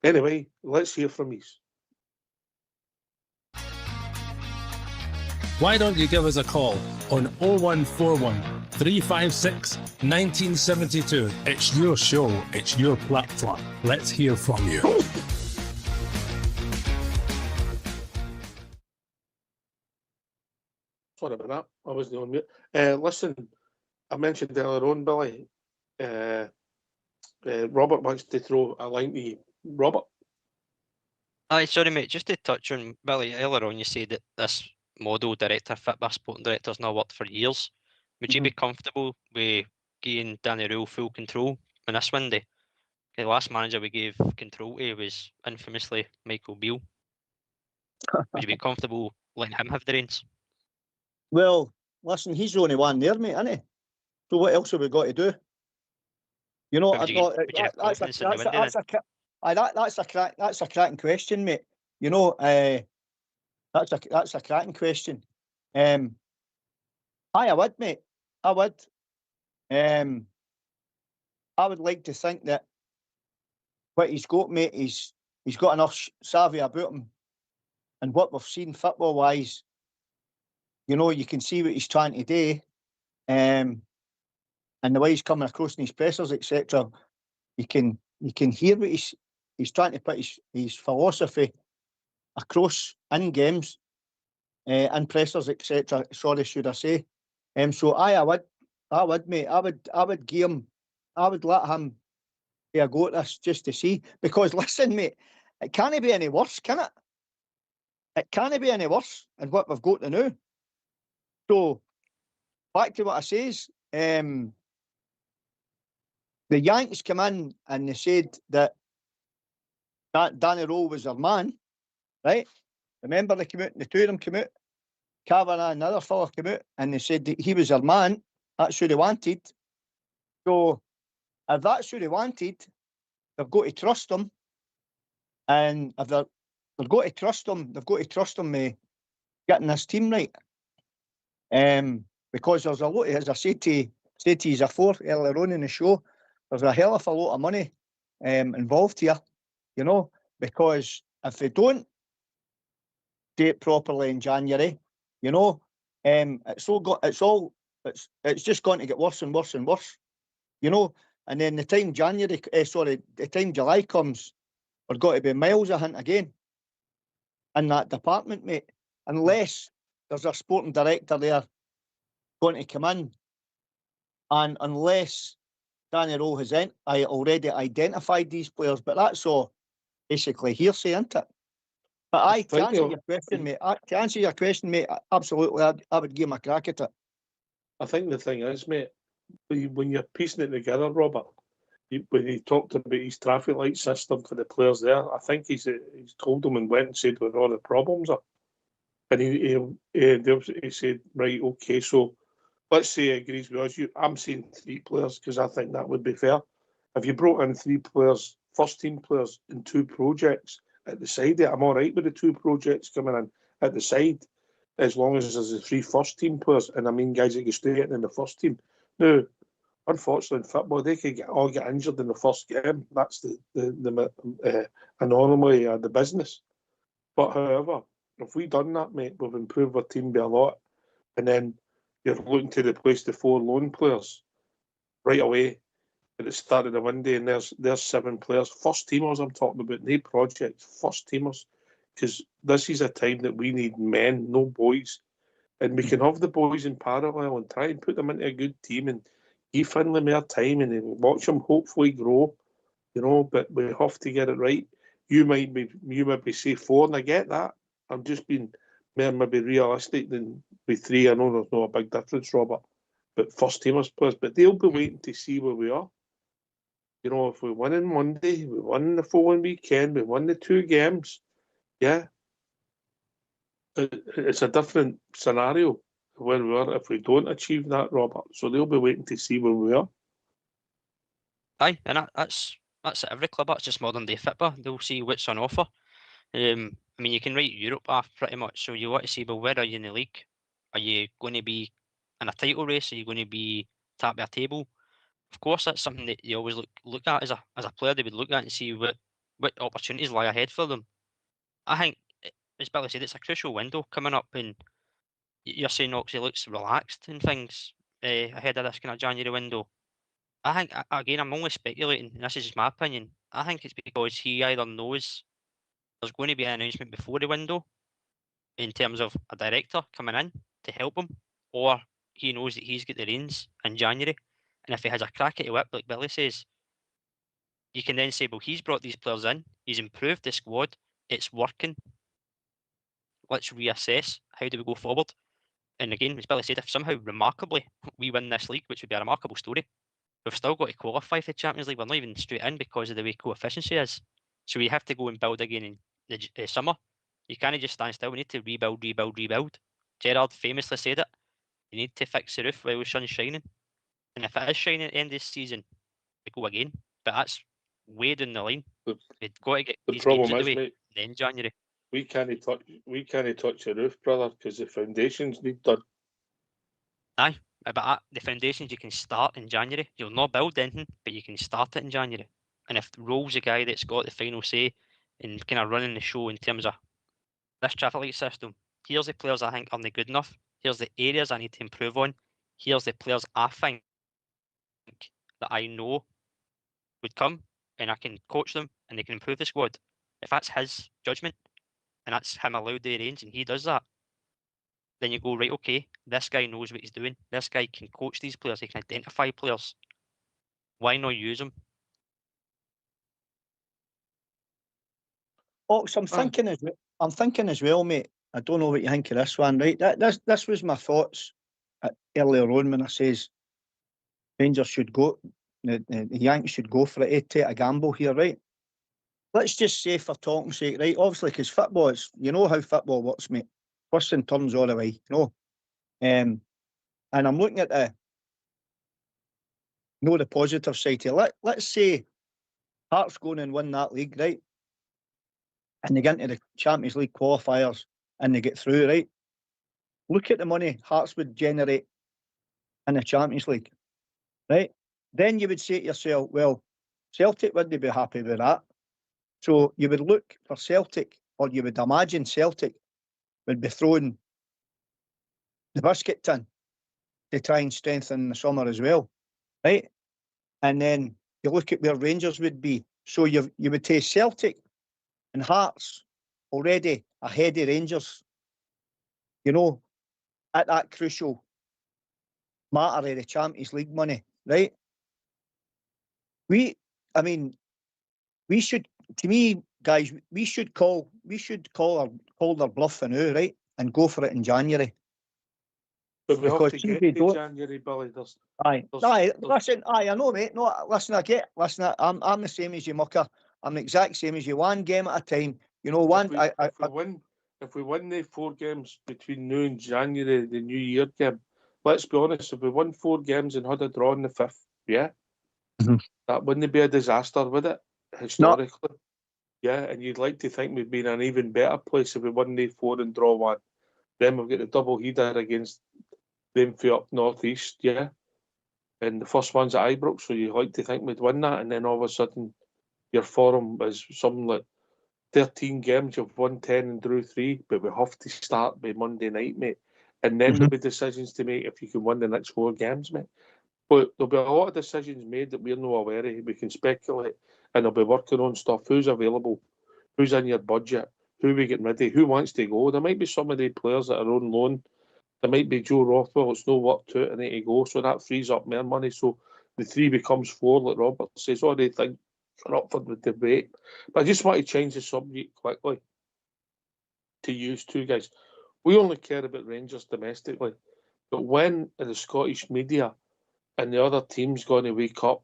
Anyway, let's hear from you. Why don't you give us a call on 0141 356 1972? It's your show, it's your platform. Let's hear from you. Sorry about that. I wasn't on mute. Listen, I mentioned earlier on, Billy, Robert wants to throw a line to you. Robert? Aye, sorry, mate. Just to touch on, Billy, earlier on you said that this model director, football sporting director, has not worked for years. Would you be comfortable with giving Danny Rule full control in this window? The last manager we gave control to was infamously Michael Beale. Would you be comfortable letting him have the reins? Well, listen, he's the only one there, mate, isn't he? So what else have we got to do? You know, that's a cracking question, mate. You know, that's a cracking question. I would, mate. I would. I would like to think that what he's got, mate, he's got enough savvy about him, and what we've seen football-wise, you know, you can see what he's trying to do, and the way he's coming across in his pressers, etc. You can hear what he's trying to put his philosophy across in games, in pressers, etc. Sorry, should I say? So I would, mate. I would give him. I would let him have a go at this just to see, because listen, mate, it can't be any worse, can it? It can't be any worse than what we've got to know. So back to what I says. The Yanks come in and they said that Danny Rowe was their man, right? Remember they came out, the two of them came out, Kavanagh and another fella came out, and they said that he was their man. That's who they wanted. So if that's who they wanted, they've got to trust him. And if they've got to trust him, they've got to trust him with getting this team right. Because there's a lot, as I said to you before earlier on in the show, there's a hell of a lot of money involved here, you know, because if they don't do it properly in January, you know, it's just going to get worse and worse and worse, you know. And then the time July comes, we're going to be miles ahead again in that department, mate. Unless there's a sporting director there going to come in, and unless Danny Rowe has already identified these players, but that's all basically hearsay, isn't it? But to answer your question, mate, absolutely, I would give him a crack at it. I think the thing is, mate, when you're piecing it together, Robert, when he talked about his traffic light system for the players there, I think he's told them and went and said where all the problems are. And he said, right, okay, so let's say he agrees with us. I'm saying 3 players because I think that would be fair. If you brought in 3 players, first team players, in 2 projects at the side there, I'm all right with the 2 projects coming in at the side, as long as there's the 3 first team players, and I mean guys that get straight in the first team. Now, unfortunately, in football, they could all get injured in the first game. That's the anomaly of the business. But however, if we've done that, mate, we've improved our team by a lot. And then you're looking to replace the 4 loan players right away at the start of the window, and there's 7 players. First teamers I'm talking about, no projects, first teamers. Because this is a time that we need men, no boys. And we can have the boys in parallel and try and put them into a good team and give Finlay more time and watch them hopefully grow, you know, but we have to get it right. You might be say 4, and I get that. I'm just being more maybe realistic than with 3. I know there's not a big difference, Robert, but first teamers players, but they'll be waiting to see where we are. You know, if we win on Monday, we win the following weekend, we win the 2 games, yeah. It's a different scenario where we are if we don't achieve that, Robert. So they'll be waiting to see where we are. Aye, and that's at every club. That's just modern day football. They'll see what's on offer. I mean, you can write Europe off pretty much. So you want to see, well, where are you in the league? Are you going to be in a title race? Are you going to be top of a table? Of course, that's something that you always look at as a player. They would look at and see what opportunities lie ahead for them. I think, as Billy said, it's a crucial window coming up, and you're saying Oxley looks relaxed and things ahead of this kind of January window. I think, again, I'm only speculating, and this is just my opinion. I think it's because he either knows there's going to be an announcement before the window in terms of a director coming in to help him, or he knows that he's got the reins in January, and if he has a crack at the whip, like Billy says, you can then say, well, he's brought these players in, he's improved the squad, it's working. Let's reassess, how do we go forward? And again, as Billy said, if somehow remarkably we win this league, which would be a remarkable story, we've still got to qualify for the Champions League. We're not even straight in because of the way coefficiency is. So we have to go and build again in the summer. You can't just stand still. We need to rebuild. Gerrard famously said it. You need to fix the roof while the sun's shining. And if it is shining at the end of the season, we go again. But that's way down the line. We've got to get these games out of the way, mate, then January. We can't touch the roof, brother, because the foundations need done. Aye, but the foundations you can start in January. You'll not build anything, but you can start it in January. And if Roll's the guy that's got the final say in kind of running the show in terms of this traffic light system, here's the players I think aren't good enough. Here's the areas I need to improve on. Here's the players I think that I know would come, and I can coach them and they can improve the squad. If that's his judgment and that's him allowed the reins and he does that, then you go, right, okay, this guy knows what he's doing. This guy can coach these players. He can identify players. Why not use them? Ox, I'm thinking as well, mate. I don't know what you think of this one, right? This was my thoughts earlier on when I says Rangers should go, the Yankees should go for it, take a gamble here, right? let's just say for talking sake, right? Obviously, because football is, you know how football works, mate. Twists and turns all the way, you know. And I'm looking at the positive side here. Let's say Hearts go and win that league, right? And they get into the Champions League qualifiers and they get through, right? Look at the money Hearts would generate in the Champions League, right? Then you would say to yourself, well, Celtic wouldn't be happy with that. So you would look for Celtic, or you would imagine Celtic would be throwing the biscuit tin to try and strengthen in the summer as well, right? And then you look at where Rangers would be. So you would take Celtic and Hearts already ahead of Rangers, you know, at that crucial matter of the Champions League money, right? We should, to me, guys, we should call their bluff now, right? And go for it in January. But we have Because to if get we to don't- January, Billy. Listen, I know, mate. No, listen, I'm the same as you, mucker. I'm the exact same as you. One game at a time. You know, If we win the 4 games between now and January, the New Year game, let's be honest, if we won 4 games and had a draw on the 5th, yeah, that wouldn't be a disaster, would it? Historically. Yeah, and you'd like to think we'd be in an even better place if we won the 4 and draw 1. Then we've got the double header against them for up northeast, yeah. And the first one's at Ibrox, so you like to think we'd win that, and then all of a sudden your form is something like 13 games, you've won 10 and drew 3, but we have to start by Monday night, mate. And then there'll be decisions to make if you can win the next 4 games, mate. But there'll be a lot of decisions made that we're not aware of. We can speculate, and they'll be working on stuff. Who's available? Who's in your budget? Who we getting rid of? Who wants to go? There might be some of the players that are on loan. There might be Joe Rothwell, it's no work to it, and they need to go. So that frees up more money. So the 3 becomes 4, like Robert says. All they think are up for the debate. But I just want to change the subject quickly to use 2 guys. We only care about Rangers domestically. But when are the Scottish media and the other teams going to wake up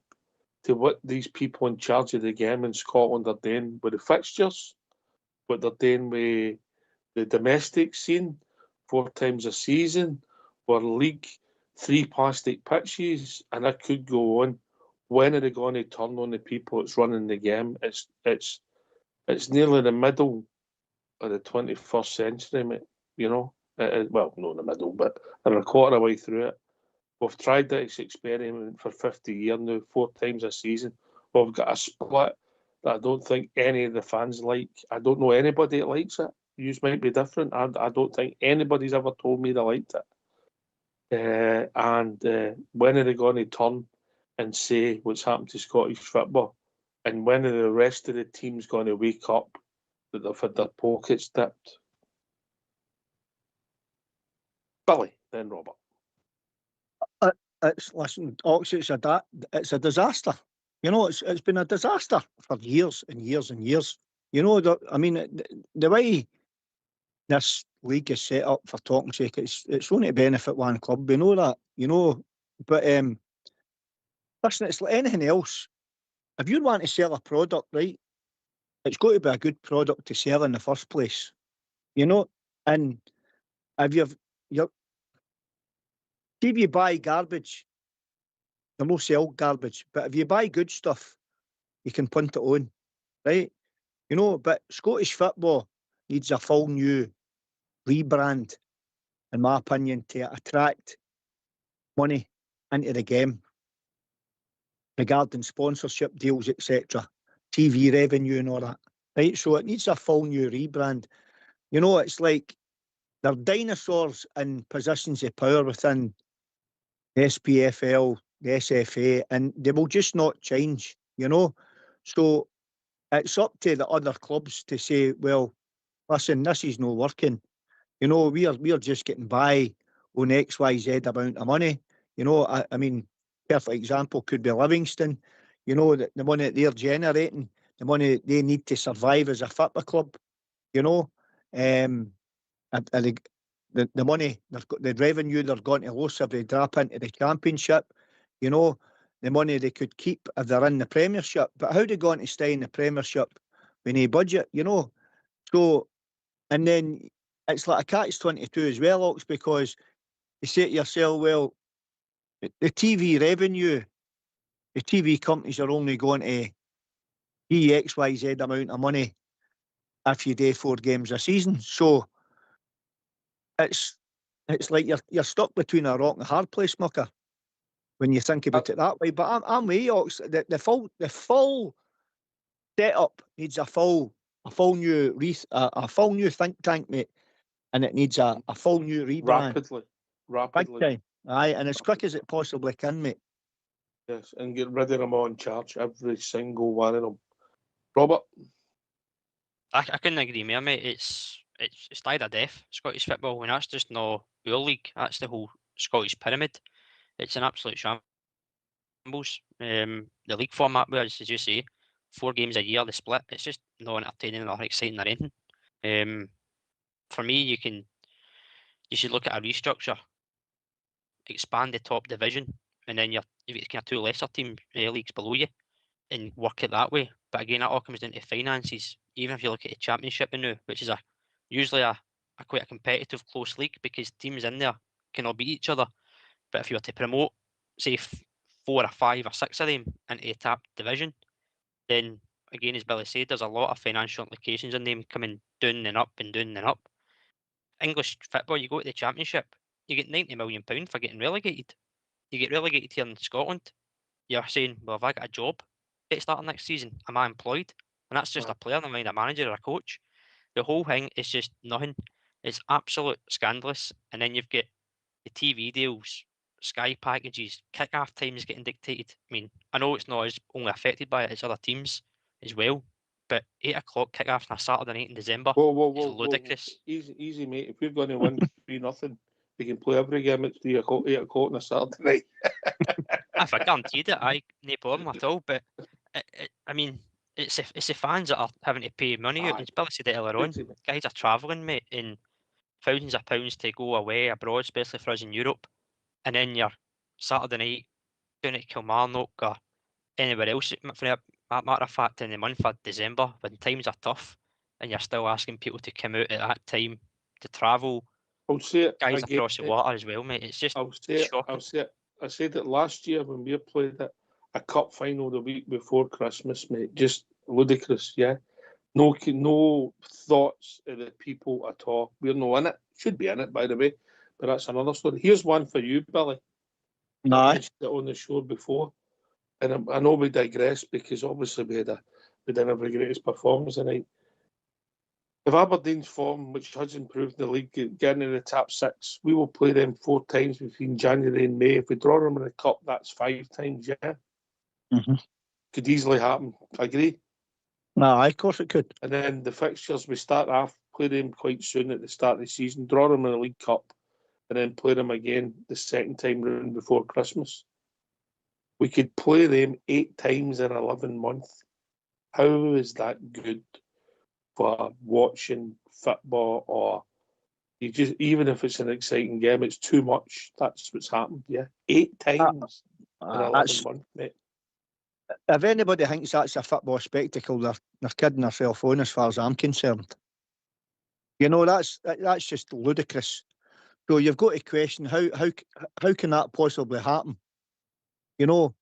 to what these people in charge of the game in Scotland are doing with the fixtures, what they're doing with the domestic scene, 4 times a season, or league, 3 plastic pitches, and I could go on. When are they going to turn on the people that's running the game? It's nearly the middle of the 21st century, mate. You know, well, not in the middle, but a quarter of the way through it. We've tried this experiment for 50 years now, 4 times a season. We've got a split that I don't think any of the fans like. I don't know anybody that likes it. Yous might be different. I don't think anybody's ever told me they liked it. When are they going to turn and say what's happened to Scottish football? And when are the rest of the teams going to wake up that they've had their pockets dipped? Billy, then Robert. It's a disaster. You know, it's been a disaster for years and years and years. You know, the way this league is set up, for talking sake, it's only to benefit one club. We know that, you know. But listen, it's like anything else. If you want to sell a product, right, it's got to be a good product to sell in the first place. You know, and if if you buy garbage, you'll not sell garbage. But if you buy good stuff, you can punt it on, right? You know, but Scottish football needs a full new rebrand, in my opinion, to attract money into the game regarding sponsorship deals, etc., TV revenue and all that, right? So it needs a full new rebrand. You know, it's like they're dinosaurs in positions of power within the SPFL, the SFA, and they will just not change, you know. So it's up to the other clubs to say, well, listen, this is not working. You know, we're just getting by on XYZ amount of money. You know, I mean, perfect example could be Livingston. You know, the money that they're generating, the money they need to survive as a football club. You know, the money they've got, the revenue they're going to lose if they drop into the Championship. You know, the money they could keep if they're in the Premiership. But how are they going to stay in the Premiership with no budget, you know. So, and then it's like a catch-22 as well, Ox, because you say to yourself, well, the TV revenue, the TV companies are only going to give XYZ amount of money if you do 4 games a season. So it's like you're stuck between a rock and a hard place, Mucker, when you think about it that way. But I'm with you, Ox. The full setup needs a full new a full new think tank, mate, and it needs a full new rebrand. Rapidly. Big time. Aye, and as quick as it possibly can, mate. Yes, and get rid of them all in charge, every single one of them. Robert? I couldn't agree more, mate. It's died a death, Scottish football, and that's just not our league. That's the whole Scottish pyramid. It's an absolute shambles. The league format, as you say, 4 games a year, the split. It's just not entertaining or exciting or anything. For me, you should look at a restructure, expand the top division, and then you've got kind of 2 lesser team leagues below you, and work it that way. But again, that all comes down to finances. Even if you look at the Championship now, which is usually a quite a competitive, close league because teams in there can all beat each other. But if you were to promote, say, 4 or 5 or 6 of them into a top division, then again, as Billy said, there's a lot of financial implications on them coming down and up and down and up. English football, you go to the Championship, you get £90 million for getting relegated. You get relegated here in Scotland, you're saying, well, have I got a job at the start of next season? Am I employed? And that's just a player, never mind a manager or a coach. The whole thing is just nothing. It's absolute scandalous. And then you've got the TV deals, Sky packages, kick-off times getting dictated. I mean, I know it's not as only affected by it as other teams as well, but 8 o'clock kick-offs on a Saturday night in December is ludicrous. Easy, mate. If you're going to win 3-0, we can play every game at 8 o'clock on a Saturday night. If I guaranteed it, no problem at all. But I mean, it's the fans that are having to pay money out. It's Billy said it earlier on. Guys are travelling, mate, in thousands of pounds to go away abroad, especially for us in Europe. And then you're Saturday night down at Kilmarnock or anywhere else, for that matter of fact, in the month of December when times are tough, and you're still asking people to come out at that time to travel. I'll say it guys again, across the water as well, mate. It's just shocking. I said it last year when we played a cup final the week before Christmas, mate. Just ludicrous, yeah. No thoughts of the people at all. We're not in it. Should be in it, by the way, but that's another story. Here's one for you, Billy. No, I mentioned it on the show before, and I know we digress because obviously we didn't have the greatest performance tonight. If Aberdeen's form, which has improved in the league, getting in the top 6, we will play them 4 times between January and May. If we draw them in the cup, that's 5 times, yeah? Mm-hmm. Could easily happen. Agree? No, of course it could. And then the fixtures, we start off, play them quite soon at the start of the season, draw them in the League Cup, and then play them again the second time round before Christmas. We could play them 8 times in 11 months. How is that good for watching football, or you just, even if it's an exciting game, it's too much. That's what's happened, yeah. 8 times in 11 months, mate. If anybody thinks that's a football spectacle, they're kidding themselves on, as far as I'm concerned. You know, that's just ludicrous. So you've got to question how can that possibly happen? You know.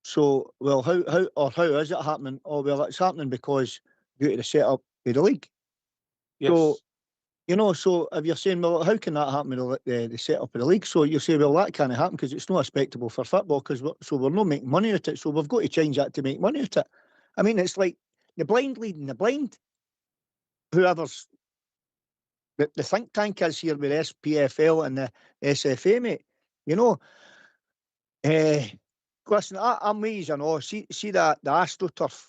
So, well, how is it happening? Oh, well, it's happening because due to the setup of the league. Yes. So, you know, so if you're saying, well, how can that happen with the setup of the league? So you say, well, that can't happen because it's not spectacle for football, so we're not making money out of it. So we've got to change that to make money out of it. I mean, it's like the blind leading the blind. Whoever's the think tank is here with SPFL and the SFA, mate. You know, listen, I'm amazed, you know. See the AstroTurf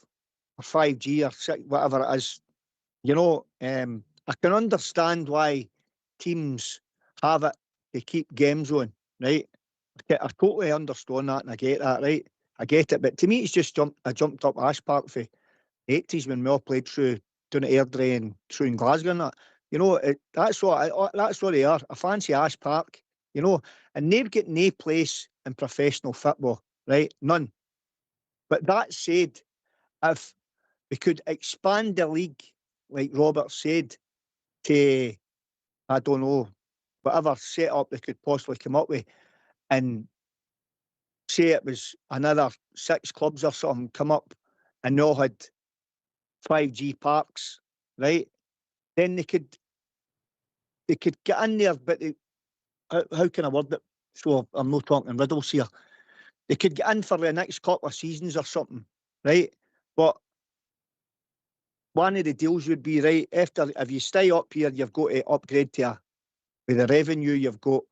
or 5G or 6, whatever it is. You know, I can understand why teams have it to keep games on, right? I totally understand that and I get that, right? I get it, but to me, it's just I jumped up Ash Park for the 80s when we all played through down at Airdrie and through in Glasgow and that. You know, that's what they are. I fancy Ash Park, you know, and they've got no place in professional football, right? None. But that said, if we could expand the league, like Robert said, to, I don't know, whatever setup they could possibly come up with, and say it was another 6 clubs or something come up and they all had 5G parks, right? Then they could get in there, but how can I word it so I'm not talking riddles here? They could get in for the next couple of seasons or something, right? But one of the deals would be, right, after, if you stay up here, you've got to upgrade to with the revenue you've got.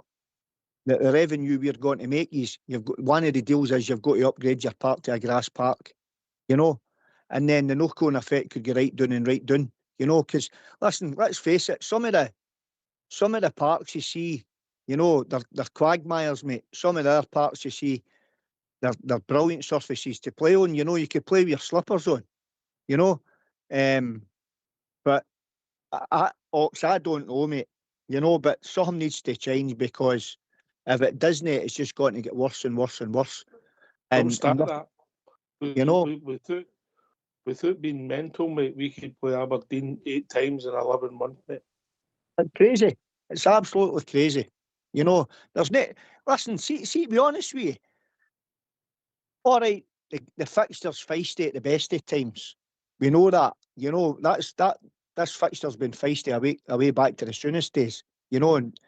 The revenue we're going to make is, you've got, one of the deals is you've got to upgrade your park to a grass park, you know, and then the knock-on effect could go right down, you know, because listen, let's face it, some of the parks you see, you know, they're quagmires, mate. Some of the other parks you see, they're brilliant surfaces to play on. You know, you could play with your slippers on, you know. But I don't know, mate. You know, but something needs to change, because if it doesn't, it's just going to get worse and worse and worse. Don't And start that. you know, without being mental, mate, we could play Aberdeen 8 times in 11 months, mate. it's crazy. It's absolutely crazy. You know, there's no. Listen, see, to be honest with you, all right, the fixtures feisty at the best of times. We know that. You know, this fixture's been feisty away back to the soonest days. You know, and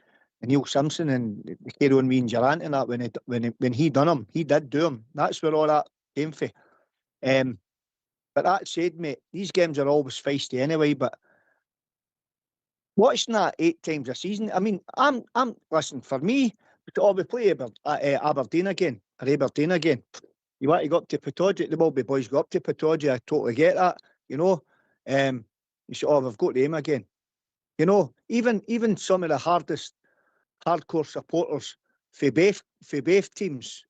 Neil Simpson and Kieran Ween Durant and that, when he done them, he did do them. That's where all that came from. But that said, mate, these games are always feisty anyway. But watching that 8 times a season, I mean, I'm listen, for me, we play Aberdeen again, or Aberdeen again. You want to go up to Pittodrie, the Mulby boys go up to Pittodrie, I totally get that, you know. You say, oh, we've got them again. You know, even some of the hardcore supporters for both teams,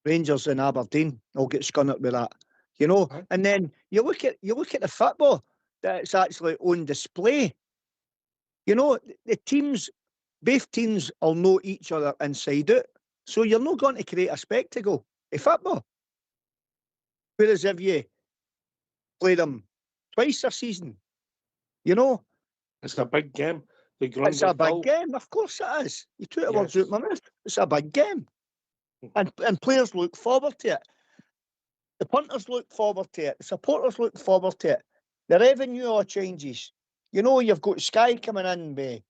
Rangers and Aberdeen, will get scun up with that. You know, and then you look at the football that's actually on display. You know, both teams will know each other inside out. So you're not going to create a spectacle of football. Whereas if you play them twice a season, you know, it's a big game. It's a big game, of course it is. You took the words out my mouth. It's a big game. And players look forward to it. The punters look forward to it. The supporters look forward to it. The revenue all changes. You know, you've got Sky coming in with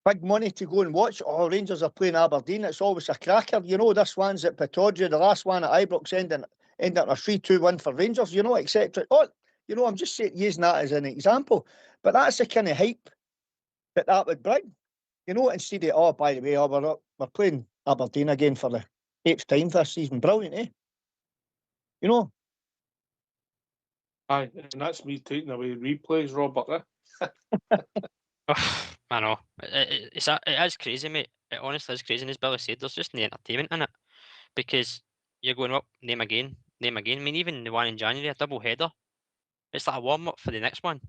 big money to go and watch. Oh, Rangers are playing Aberdeen. It's always a cracker. You know, this one's at Pittodrie, the last one at Ibrox ending a 3-2 win for Rangers, you know, etc. Oh, you know, I'm just using that as an example. But that's the kind of hype that would bring. You know, instead of, oh, by the way, we're playing Aberdeen again for the 8th time this season. Brilliant, eh? You know? Aye, and that's me taking away replays, Robert, eh? I know. It is crazy, mate. It honestly is crazy. And as Billy said, there's just no entertainment in it. Because you're going up, name again. I mean, even the one in January, a double header, it's like a warm-up for the next one.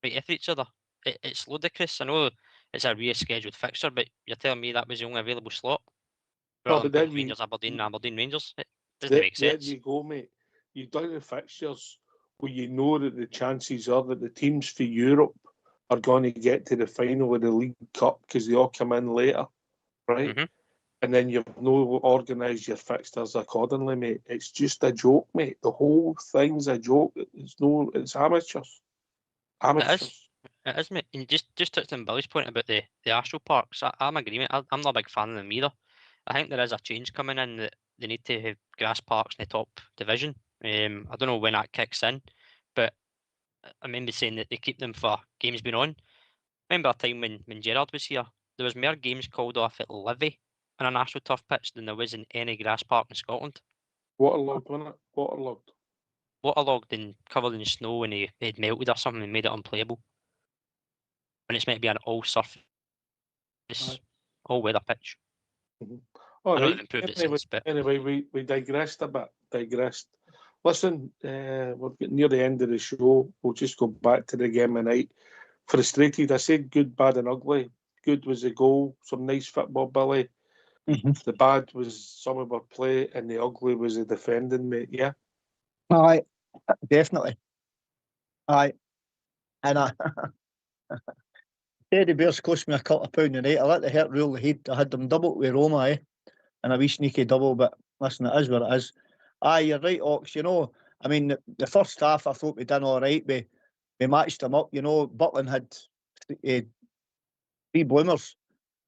Right after each other. It's ludicrous. I know it's a rescheduled fixture, but you're telling me that was the only available slot? Rather than putting Rangers Aberdeen and Aberdeen Rangers? It doesn't make sense. There you go, mate. You've done the fixtures where you know that the chances are that the teams for Europe are going to get to the final of the League Cup because they all come in later, right? Mm-hmm. And then you've no organised your fixtures accordingly, mate. It's just a joke, mate. The whole thing's a joke. It's amateurs. It is, mate. And just touching on Billy's point about the Astral Parks, I'm agreeing. I'm not a big fan of them either. I think there is a change coming in that they need to have grass parks in the top division. I don't know when that kicks in, but I remember saying that they keep them for games being on. Remember a time when Gerrard was here, there was more games called off at Livy on an AstroTurf pitch than there was in any grass park in Scotland. Waterlogged, wasn't it? Waterlogged. Waterlogged and covered in snow and it had melted or something and made it unplayable. When it's meant to be an all-surface, all-weather pitch. Mm-hmm. All I know right. they've improved it since, but... Anyway, we digressed a bit. Listen, we're getting near the end of the show. We'll just go back to the game tonight. Frustrated. I said good, bad and ugly. Good was the goal. Some nice football, Billy. Mm-hmm. The bad was some of our play and the ugly was the defending, mate. Yeah? Aye, definitely. Aye. And Teddy Bears cost me a couple of pound a night. I let the hurt rule the head. I had them doubled with Roma, and a wee sneaky double, but listen, it is what it is. Aye, you're right, Ox. You know, I mean, the first half I thought we done all right. We matched them up. You know, Butland had 3 bloomers.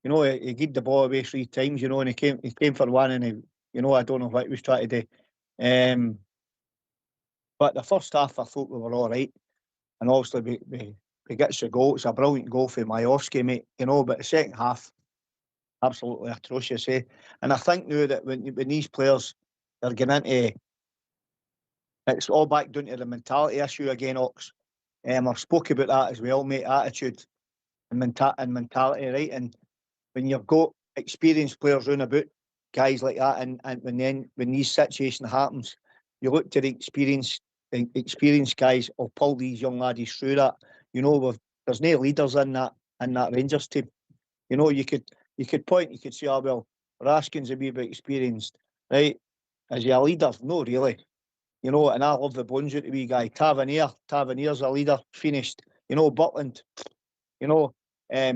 You know, he gave the ball away 3 times. You know, and he came for one, and I don't know what he was trying to do. But the first half I thought we were all right, and obviously we gets the goal. It's a brilliant goal for Majorski, mate. You know, but the second half, absolutely atrocious, eh? And I think now that when these players are getting into, it's all back down to the mentality issue again, Ox. I've spoke about that as well, mate. Attitude and mentality, right? And when you've got experienced players round about, guys like that, and when these situations happens, you look to the experienced guys will pull these young laddies through that. You know, there's no leaders in that Rangers team. You know, you could point, you could say, oh well, Raskin's a wee bit experienced, right? Is he a leader? No, really. You know, and I love the bones out the wee guy. Tavernier's a leader, finished. You know, Butland. You know,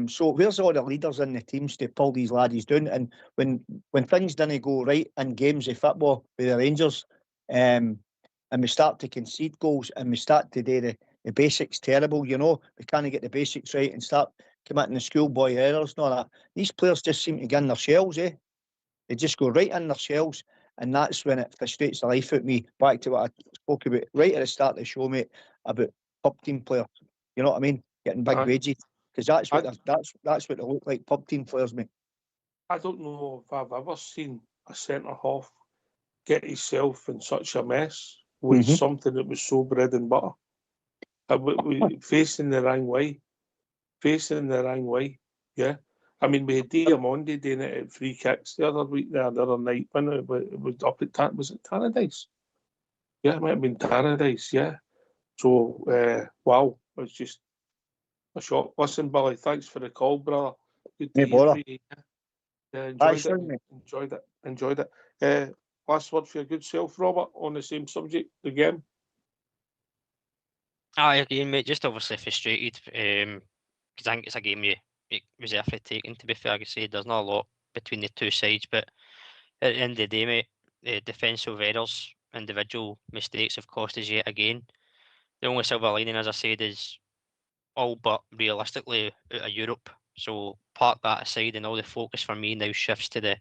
so where's all the leaders in the teams to pull these laddies down? And when things didn't go right in games of football with the Rangers, and we start to concede goals and we start to do the basics terrible, you know, we can't get the basics right and start committing the schoolboy errors and all that. These players just seem to get in their shells, eh? They just go right in their shells, and that's when it frustrates the life out of me. Back to what I spoke about right at the start of the show, mate, about pub team players. You know what I mean? Getting big wages, because that's what they look like, pub team players, mate. I don't know if I've ever seen a centre half get himself in such a mess with something that was so bread and butter. Facing the wrong way, yeah. I mean, we had Diamondi doing it at free kicks the other night when it was up at was it Tannadice? Yeah, it might have been Tannadice, yeah. So, wow, it was just a shock. Listen, Billy, thanks for the call, brother. Good to hear from you. Enjoyed it. Last word for your good self, Robert, on the same subject, the game. Aye, again, mate, just obviously frustrated, because I think it's a game you reserve for taking, to be fair. Like I say, there's not a lot between the two sides, but at the end of the day, mate, defensive errors, individual mistakes have cost us yet again. The only silver lining, as I said, is all but realistically out of Europe. So park that aside, and all the focus for me now shifts to the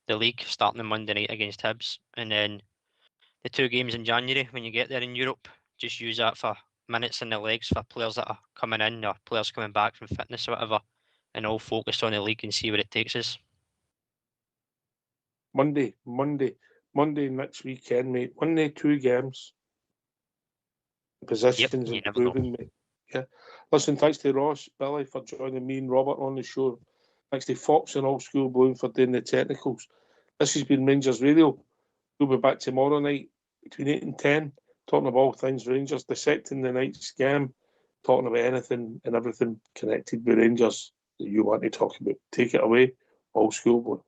league, starting on Monday night against Hibs, and then the 2 games in January when you get there in Europe. Just use that for minutes in the legs for players that are coming in or players coming back from fitness or whatever, and all focus on the league and see where it takes us. Monday next weekend, mate. Monday, 2 games. Positions improving, mate. Yeah. Listen, thanks to Ross, Billy for joining me and Robert on the show. Thanks to Fox and All School Bloom for doing the technicals. This has been Rangers Radio. We'll be back tomorrow night between 8 and 10, talking about all things Rangers, dissecting the night's game, talking about anything and everything connected with Rangers that you want to talk about. Take it away, All School Bloom.